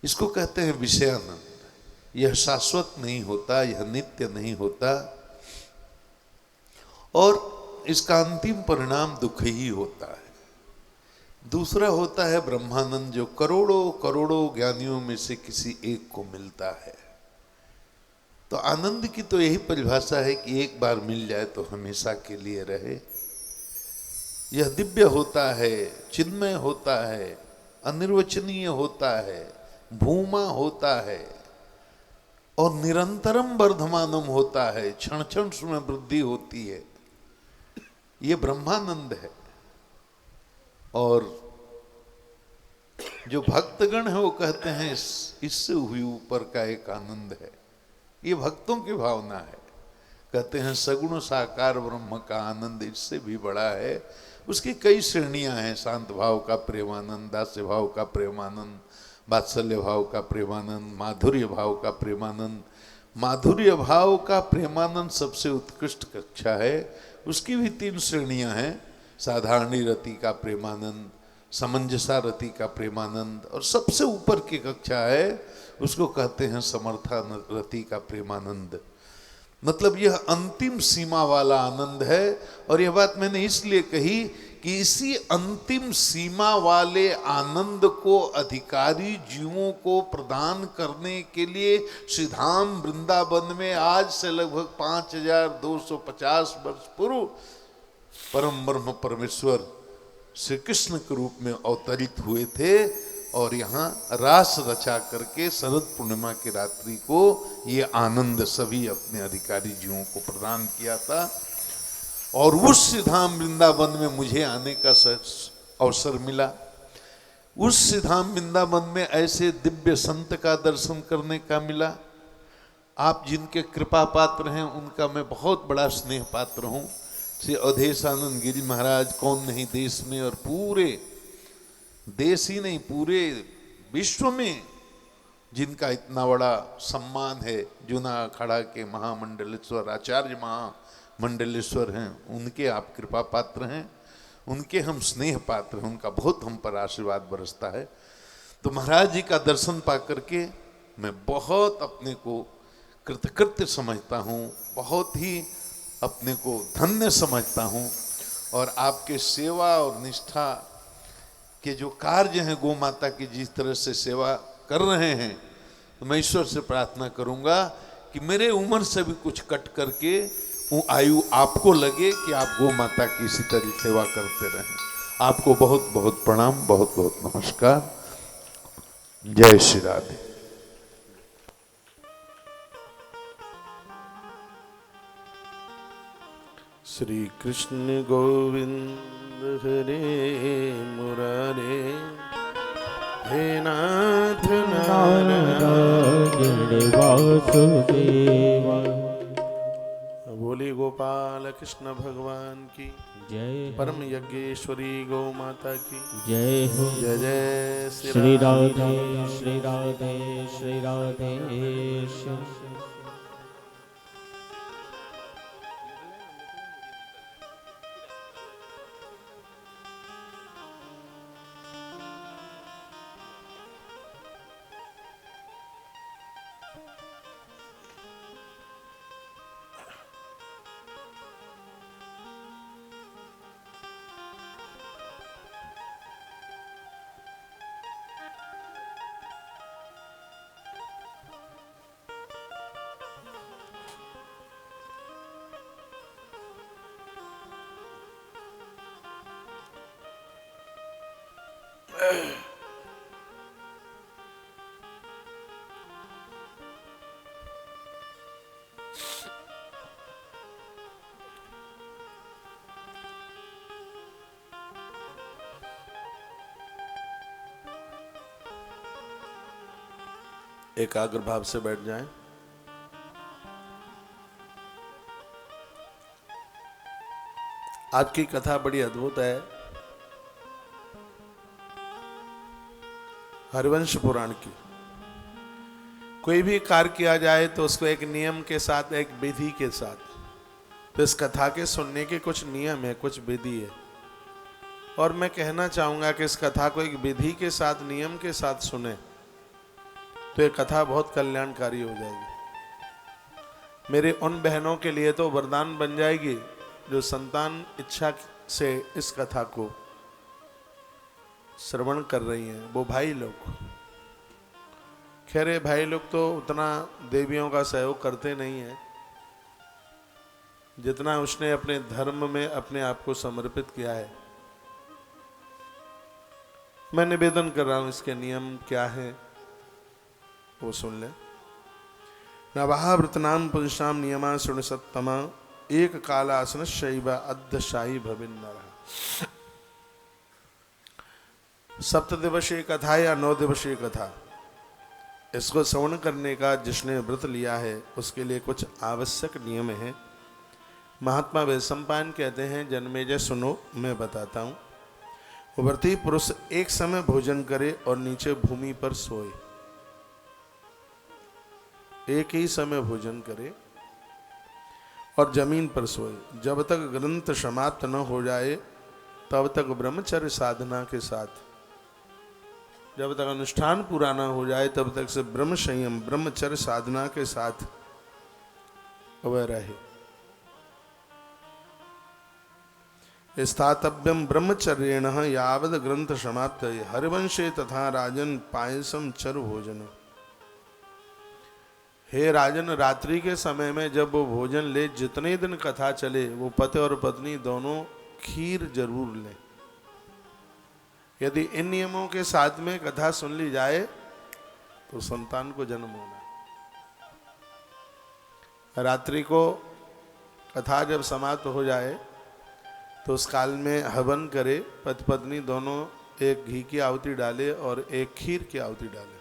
इसको कहते हैं विषयानंद। यह शाश्वत नहीं होता, यह नित्य नहीं होता, और इसका अंतिम परिणाम दुख ही होता है। दूसरा होता है ब्रह्मानंद, जो करोड़ों करोड़ों ज्ञानियों में से किसी एक को मिलता है। तो आनंद की तो यही परिभाषा है कि एक बार मिल जाए तो हमेशा के लिए रहे। यह दिव्य होता है, चिन्मय होता है, अनिर्वचनीय होता है, भूमा होता है और निरंतरम वर्धमानम होता है, क्षण क्षण उसमें वृद्धि होती है। ये ब्रह्मानंद है। और जो भक्तगण है वो कहते हैं इससे हुई ऊपर का एक आनंद है। ये भक्तों की भावना है। कहते हैं सगुण साकार ब्रह्म का आनंद इससे भी बड़ा है। उसकी कई श्रेणियां हैं। शांत भाव का प्रेमानंद, दास्य भाव का प्रेमानंद, वात्सल्य भाव का प्रेमानंद, माधुर्य भाव का प्रेमानंद। माधुर्य भाव का प्रेमानंद सबसे उत्कृष्ट कक्षा है। उसकी भी 3 श्रेणियां हैं। साधारणी रति का प्रेमानंद, समंजसा रति का प्रेमानंद, और सबसे ऊपर की कक्षा है उसको कहते हैं समर्था रति का प्रेमानंद। मतलब यह अंतिम सीमा वाला आनंद है। और यह बात मैंने इसलिए कही कि इसी अंतिम सीमा वाले आनंद को अधिकारी जीवों को प्रदान करने के लिए श्रीधाम वृंदावन में आज से लगभग 5250 वर्ष पूर्व परम ब्रह्म परमेश्वर श्री कृष्ण के रूप में अवतरित हुए थे। और यहाँ रास रचा करके शरद पूर्णिमा की रात्रि को ये आनंद सभी अपने अधिकारी जीवों को प्रदान किया था। और उस श्रीधाम वृंदावन में मुझे आने का अवसर मिला। उस श्रीधाम वृंदावन में ऐसे दिव्य संत का दर्शन करने का मिला। आप जिनके कृपा पात्र हैं उनका मैं बहुत बड़ा स्नेह पात्र हूँ। श्री अवधेशानंद गिरी महाराज कौन नहीं देश में, और पूरे देश ही नहीं पूरे विश्व में जिनका इतना बड़ा सम्मान है, जूना अखाड़ा के महामंडलेश्वर आचार्य महामंडलेश्वर हैं, उनके आप कृपा पात्र हैं, उनके हम स्नेह पात्र हैं, उनका बहुत हम पर आशीर्वाद बरसता है। तो महाराज जी का दर्शन पा करके मैं बहुत अपने को कृतकृत्य समझता हूँ, बहुत ही अपने को धन्य समझता हूँ। और आपके सेवा और निष्ठा के जो कार्य हैं गौ माता की जिस तरह से सेवा कर रहे हैं, तो मैं ईश्वर से प्रार्थना करूंगा कि मेरे उम्र से भी कुछ कट करके वो आयु आपको लगे कि आप गौ माता की इसी तरह सेवा करते रहें। आपको बहुत बहुत प्रणाम, बहुत बहुत नमस्कार। जय श्री राधे। श्री कृष्ण गोविंद हरे मुरारे, हे नाथ नारायण वासुदेव। बोली गोपाल कृष्ण भगवान की जय परम यज्ञेश्वरी गौ माता की जय हो। जय जय श्री राधे श्री राधे श्री राधे श्याम। एकाग्र भाव से बैठ जाएं। आज की कथा बड़ी अद्भुत है। हरिवंश पुराण की। कोई भी कार्य किया जाए तो उसको एक नियम के साथ, एक विधि के साथ। तो इस कथा के सुनने के कुछ नियम है, कुछ विधि है, और मैं कहना चाहूंगा कि इस कथा को एक विधि के साथ, नियम के साथ सुने तो ये कथा बहुत कल्याणकारी हो जाएगी। मेरी उन बहनों के लिए तो वरदान बन जाएगी जो संतान इच्छा से इस कथा को श्रवण कर रही हैं। वो भाई लोग, खैर ये भाई लोग तो उतना देवियों का सहयोग करते नहीं है जितना उसने अपने धर्म में अपने आप को समर्पित किया है। मैं निवेदन कर रहा हूं, इसके नियम क्या है वो सुन लें। नवावृतनाम पुंसाम नियमा सुनिसत्तमा एक कालासन शैव अद्धशाही भविन्नर। 7 दिवसीय कथा या 9 दिवसीय कथा, इसको श्रवण करने का जिसने व्रत लिया है उसके लिए कुछ आवश्यक नियम है। महात्मा वैशंपायन कहते हैं, जन्मेजय सुनो मैं बताता हूं। व्रती पुरुष एक समय भोजन करे और नीचे भूमि पर सोए। एक ही समय भोजन करे और जमीन पर सोए। जब तक ग्रंथ समाप्त न हो जाए तब तक ब्रह्मचर्य साधना के साथ, जब तक अनुष्ठान पूरा न हो जाए तब तक से ब्रह्म संयम, ब्रह्मचर्य साधना के साथ वह रहे। स्थातव्यम ब्रह्मचर्येण यावद ग्रंथ समाप्त हरिवंशे तथा राजन पायसम चर भोजन। हे राजन, रात्रि के समय में जब वो भोजन ले, जितने दिन कथा चले, वो पति और पत्नी दोनों खीर जरूर लें। यदि इन नियमों के साथ में कथा सुन ली जाए तो संतान को जन्म होना। रात्रि को कथा जब समाप्त हो जाए तो उस काल में हवन करे, पति पत्नी दोनों एक घी की आहुति डाले और एक खीर की आहुति डाले।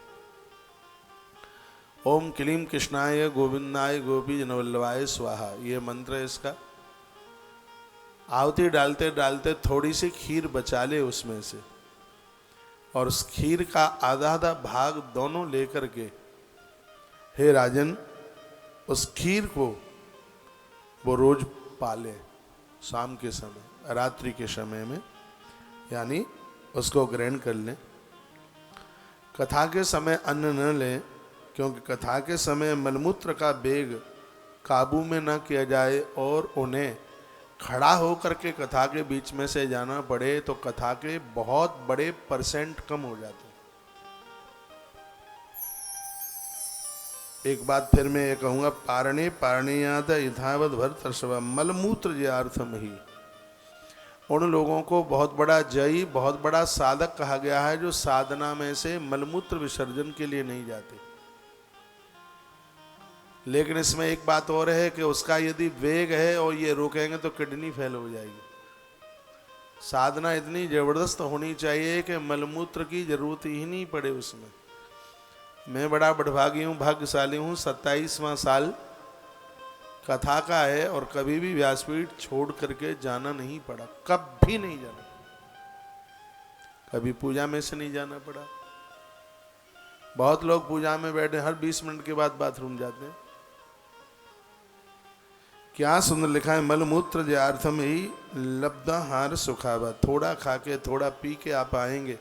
ओम क्लीम कृष्णाय गोविंदाय गोपी जनवल्लभाय स्वाहा, ये मंत्र है इसका। आहुति डालते डालते थोड़ी सी खीर बचा ले उसमें से, और उस खीर का आधा आधा भाग दोनों लेकर के, हे राजन, उस खीर को वो रोज पाले शाम के समय, रात्रि के समय में, यानी उसको ग्रहण कर लें। कथा के समय अन्न न लें, क्योंकि कथा के समय मलमूत्र का वेग काबू में न किया जाए और उन्हें खड़ा होकर के कथा के बीच में से जाना पड़े तो कथा के बहुत बड़े परसेंट कम हो जाते हैं। एक बात फिर मैं ये कहूंगा, पारणे पारणेयाद यथावत भरतर्षभ मलमूत्र जयार्थम ही। उन लोगों को बहुत बड़ा जयी, बहुत बड़ा साधक कहा गया है जो साधना में से मलमूत्र विसर्जन के लिए नहीं जाते। लेकिन इसमें एक बात और है कि उसका यदि वेग है और ये रोकेंगे तो किडनी फेल हो जाएगी। साधना इतनी जबरदस्त होनी चाहिए कि मलमूत्र की जरूरत ही नहीं पड़े उसमें। मैं बड़ा बड़भागी हूँ, भाग्यशाली हूँ, 27वां साल कथा का है और कभी भी व्यासपीठ छोड़ करके जाना नहीं पड़ा, कभी नहीं जाना। कभी पूजा में से नहीं जाना पड़ा। बहुत लोग पूजा में बैठे हर 20 मिनट के बाद बाथरूम जाते हैं। क्या सुंदर लिखा है, मलमूत्र जयार्थम ही लब्धाहार सुखावा। थोड़ा खा के थोड़ा पी के आप आएंगे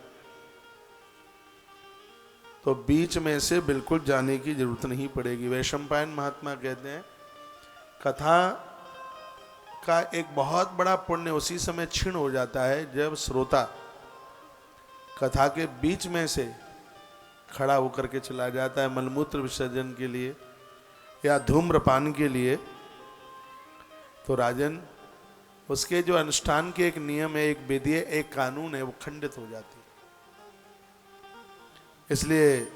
तो बीच में से बिल्कुल जाने की जरूरत नहीं पड़ेगी। वैशंपायन महात्मा कहते हैं कथा का एक बहुत बड़ा पुण्य उसी समय क्षीण हो जाता है जब श्रोता कथा के बीच में से खड़ा होकर के चला जाता है मलमूत्र विसर्जन के लिए या धूम्रपान के लिए। तो राजन, उसके जो अनुष्ठान के एक नियम है, एक विधि है, एक कानून है, वो खंडित हो जाती है। इसलिए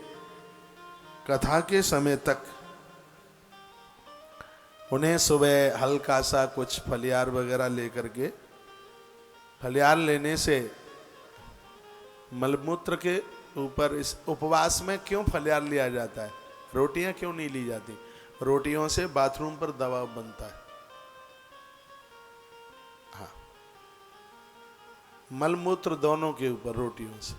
कथा के समय तक उन्हें सुबह हल्का सा कुछ फलियार वगैरह लेकर के, फलियार लेने से मलमूत्र के ऊपर, इस उपवास में क्यों फलियार लिया जाता है? रोटियां क्यों नहीं ली जाती? रोटियों से बाथरूम पर दबाव बनता है। हाँ, मलमूत्र दोनों के ऊपर रोटियों से।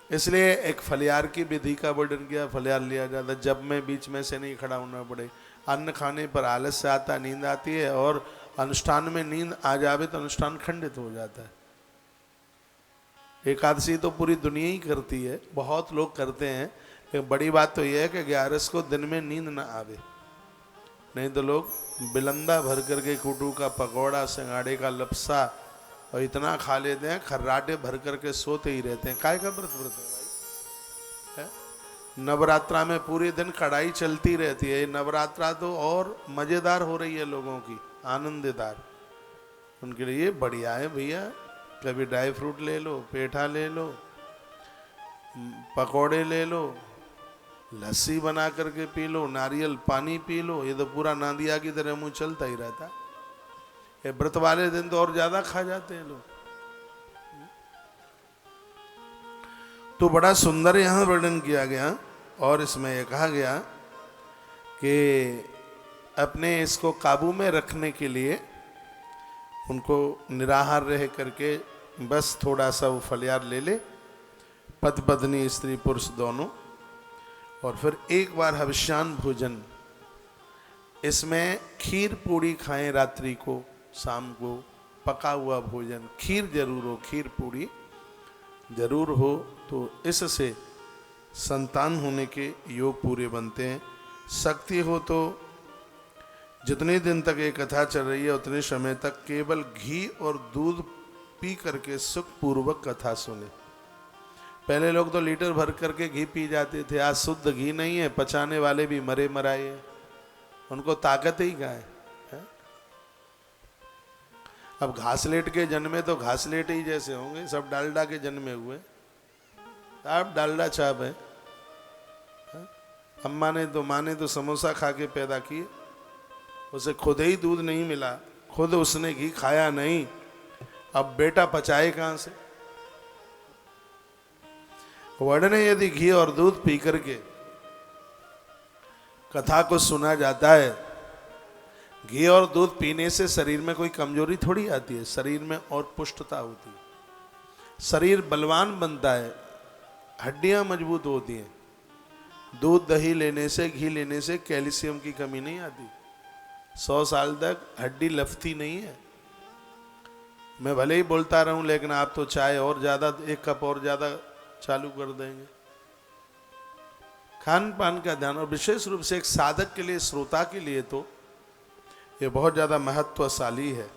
इसलिए एक फलियार की विधि का वर्णन किया। फलियार लिया जाता है जब में बीच में से नहीं खड़ा होना पड़े। अन्न खाने पर आलस से आता, नींद आती है, और अनुष्ठान में नींद आ जावे तो अनुष्ठान खंडित हो जाता है। एकादशी तो पूरी दुनिया ही करती है, बहुत लोग करते हैं, लेकिन बड़ी बात तो यह है कि 11 को दिन में नींद ना आवे। नहीं तो लोग बिलंदा भर करके कुटू का पकौड़ा, सिंगाड़े का लपसा और इतना खा लेते हैं, खर्राटे भर करके सोते ही रहते हैं। काय का व्रत है भाई? नवरात्रा में पूरे दिन कढ़ाई चलती रहती है। नवरात्रा तो और मजेदार हो रही है लोगों की, आनंददार। उनके लिए बढ़िया है भैया। कभी ड्राई फ्रूट ले लो, पेठा ले लो, पकोड़े ले लो, लस्सी बना करके पी लो, नारियल पानी पी लो। ये तो पूरा नांदिया की तरह मुंह चलता ही रहता। ये व्रत वाले दिन तो और ज्यादा खा जाते हैं लोग। तो बड़ा सुंदर यहाँ वर्णन किया गया, और इसमें यह कहा गया कि अपने इसको काबू में रखने के लिए उनको निराहार रह करके बस थोड़ा सा वो फलियार ले ले, पति पत्नी स्त्री पुरुष दोनों, और फिर एक बार हविष्यान भोजन। इसमें खीर पूड़ी खाएं रात्रि को, शाम को पका हुआ भोजन, खीर जरूर हो, खीर पूड़ी जरूर हो। तो इससे संतान होने के योग पूरे बनते हैं। शक्ति हो तो जितने दिन तक ये कथा चल रही है उतने समय तक केवल घी और दूध पी करके सुखपूर्वक कथा सुने। पहले लोग तो लीटर भर करके घी पी जाते थे, आज शुद्ध घी नहीं है, पचाने वाले भी मरे मराए हैं, उनको ताकत ही कहाँ है? अब घासलेट के जन्मे तो घासलेट ही जैसे होंगे, सब डालडा के जन्मे हुए, आप डालडा छाप है। अम्मा ने तो, माँ ने तो समोसा खा के पैदा किए, उसे खुद ही दूध नहीं मिला, खुद उसने घी खाया नहीं, अब बेटा पचाए कहां से? वर्णन है, यदि घी और दूध पी करके कथा को सुना जाता है, घी और दूध पीने से शरीर में कोई कमजोरी थोड़ी आती है, शरीर में और पुष्टता होती है, शरीर बलवान बनता है, हड्डियां मजबूत होती हैं। दूध दही लेने से, घी लेने से कैल्शियम की कमी नहीं आती, 100 साल तक हड्डी लफती नहीं है। मैं भले ही बोलता रहूं, लेकिन आप तो चाय और ज्यादा, 1 कप और ज्यादा चालू कर देंगे। खान पान का ध्यान, और विशेष रूप से एक साधक के लिए, श्रोता के लिए तो ये बहुत ज्यादा महत्वशाली है।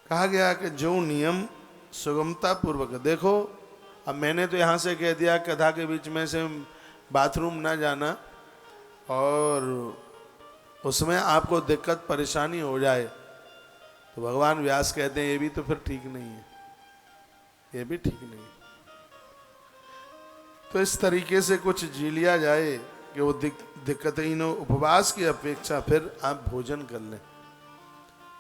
कहा गया कि जो नियम सुगमता पूर्वक, देखो अब मैंने तो यहाँ से कह दिया कथा के बीच में से बाथरूम ना जाना, और उसमें आपको दिक्कत परेशानी हो जाए तो भगवान व्यास कहते हैं ये भी तो फिर ठीक नहीं है, ये भी ठीक नहीं है। तो इस तरीके से कुछ जी लिया जाए कि वो दिक्कतें ही न, उपवास की अपेक्षा फिर आप भोजन कर लें।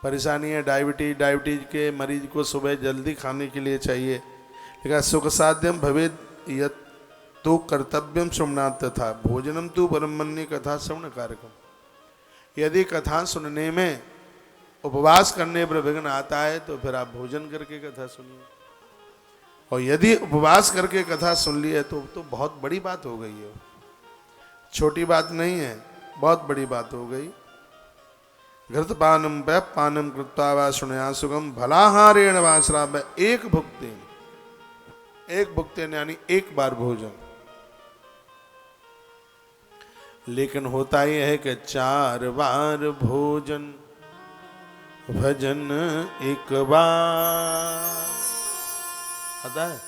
परेशानी है डायबिटीज के मरीज को सुबह जल्दी खाने के लिए चाहिए, लेकिन सुख साध्यम भवेद यत् तो कर्तव्यम श्रवणात् तथा भोजनम तु परमन्य कथा श्रवण कार्यक्रम। यदि कथा सुनने में उपवास करने पर विघ्न आता है तो फिर आप भोजन करके कथा सुनिए, और यदि उपवास करके कथा सुन ली है तो बहुत बड़ी बात हो गई है, छोटी बात नहीं है, बहुत बड़ी बात हो गई। घृतपानम पानम कृत्वा वा शुण्या सुगम भलाहारेण वा श्राव्य, एक भुक्तेन यानी एक बार भोजन। लेकिन होता यह है कि 4 बार भोजन भजन एक बार, पता है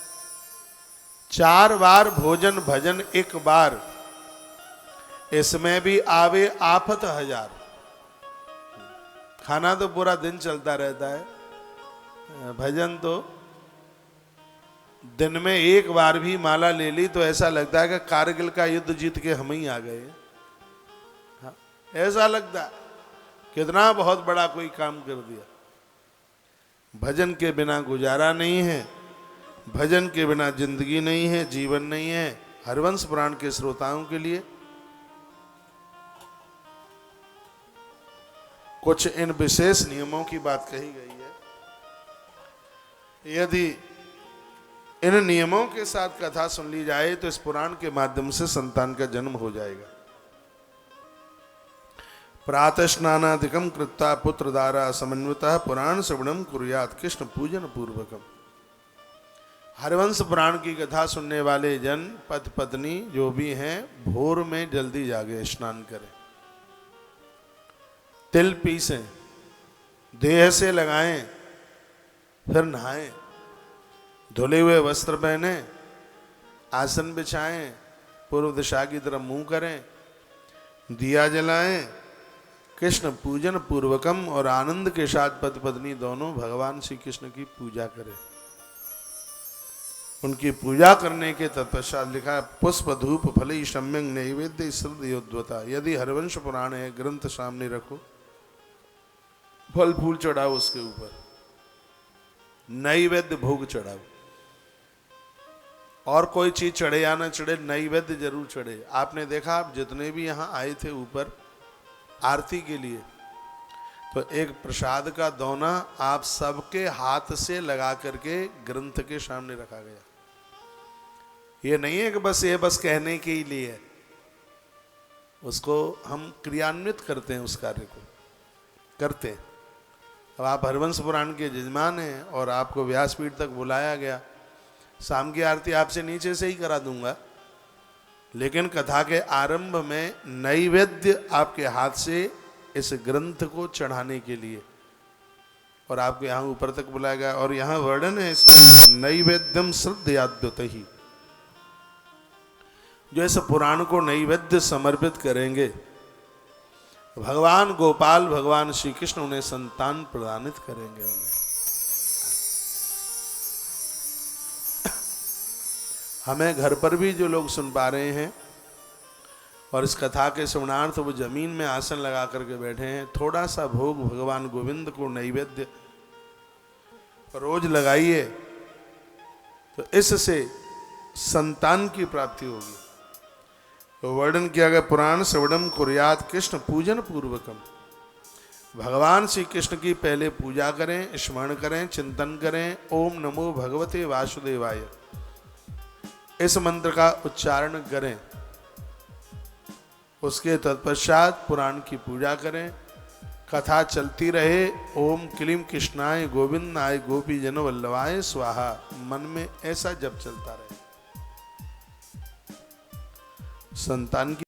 4 बार भोजन भजन एक बार, इसमें भी आवे आफत 1000। खाना तो पूरा दिन चलता रहता है, भजन तो दिन में एक बार भी माला ले ली तो ऐसा लगता है कि कारगिल का युद्ध जीत के हम ही आ गए। हाँ, ऐसा लगता है कितना बहुत बड़ा कोई काम कर दिया। भजन के बिना गुजारा नहीं है, भजन के बिना जिंदगी नहीं है, जीवन नहीं है। हरिवंश पुराण के श्रोताओं के लिए कुछ इन विशेष नियमों की बात कही गई है। यदि इन नियमों के साथ कथा सुन ली जाए तो इस पुराण के माध्यम से संतान का जन्म हो जाएगा। प्रातः स्नानादिकम कृत्वा पुत्र द्वारा समन्वितः पुराण श्रवणम कुर्यात् कृष्ण पूजन पूर्वकम। हरिवंश पुराण की कथा सुनने वाले जन पति पत्नी जो भी हैं भोर में जल्दी जागे, स्नान करें, तिल पीसें, देह से लगाएं, फिर नहाएं, धुले हुए वस्त्र पहने, आसन बिछाएं, पूर्व दिशा की तरफ मुंह करें, दिया जलाएं, कृष्ण पूजन पूर्वकम और आनंद के साथ पति पत्नी दोनों भगवान श्री कृष्ण की पूजा करें। उनकी पूजा करने के तत्पश्चात लिखा है पुष्प धूप फल सम्यंग नैवेद्य श्रद्धयोद्वता। यदि हरिवंश पुराण है ग्रंथ सामने रखो, फल फूल चढ़ाओ, उसके ऊपर नैवेद्य भोग चढ़ाओ, और कोई चीज चढ़े या ना चढ़े, नैवेद्य जरूर चढ़े। आपने देखा, आप जितने भी यहाँ आए थे ऊपर आरती के लिए, तो एक प्रसाद का दोना आप सबके हाथ से लगा करके ग्रंथ के सामने रखा गया। ये नहीं है कि बस ये बस कहने के ही लिए है, उसको हम क्रियान्वित करते हैं, उस कार्य को करते हैं। अब आप हरिवंश पुराण के यजमान हैं और आपको व्यासपीठ तक बुलाया गया, शाम की आरती आपसे नीचे से ही करा दूंगा, लेकिन कथा के आरंभ में नैवेद्य आपके हाथ से इस ग्रंथ को चढ़ाने के लिए, और आपको यहाँ ऊपर तक बुलाया गया। और यहाँ वर्णन है इस नैवेद्यम श्रद्धयाद्युत ही, जो इस पुराण को नैवेद्य समर्पित करेंगे, भगवान गोपाल भगवान श्री कृष्ण उन्हें संतान प्रदानित करेंगे। उन्हें हमें घर पर भी जो लोग सुन पा रहे हैं और इस कथा के श्रवणार्थ वो जमीन में आसन लगा करके बैठे हैं, थोड़ा सा भोग भगवान गोविंद को नैवेद्य रोज लगाइए, तो इससे संतान की प्राप्ति होगी। तो वर्णन किया गया पुराण श्रवणम कुर्यात् कृष्ण पूजन पूर्वकम। भगवान श्री कृष्ण की पहले पूजा करें, स्मरण करें, चिंतन करें, ओम नमो भगवते वासुदेवाय, इस मंत्र का उच्चारण करें। उसके तत्पश्चात पुराण की पूजा करें, कथा चलती रहे। ओम क्लीम कृष्णाय गोविंदाय गोपी जन वल्लभाय स्वाहा, मन में ऐसा जप चलता रहे। संतान की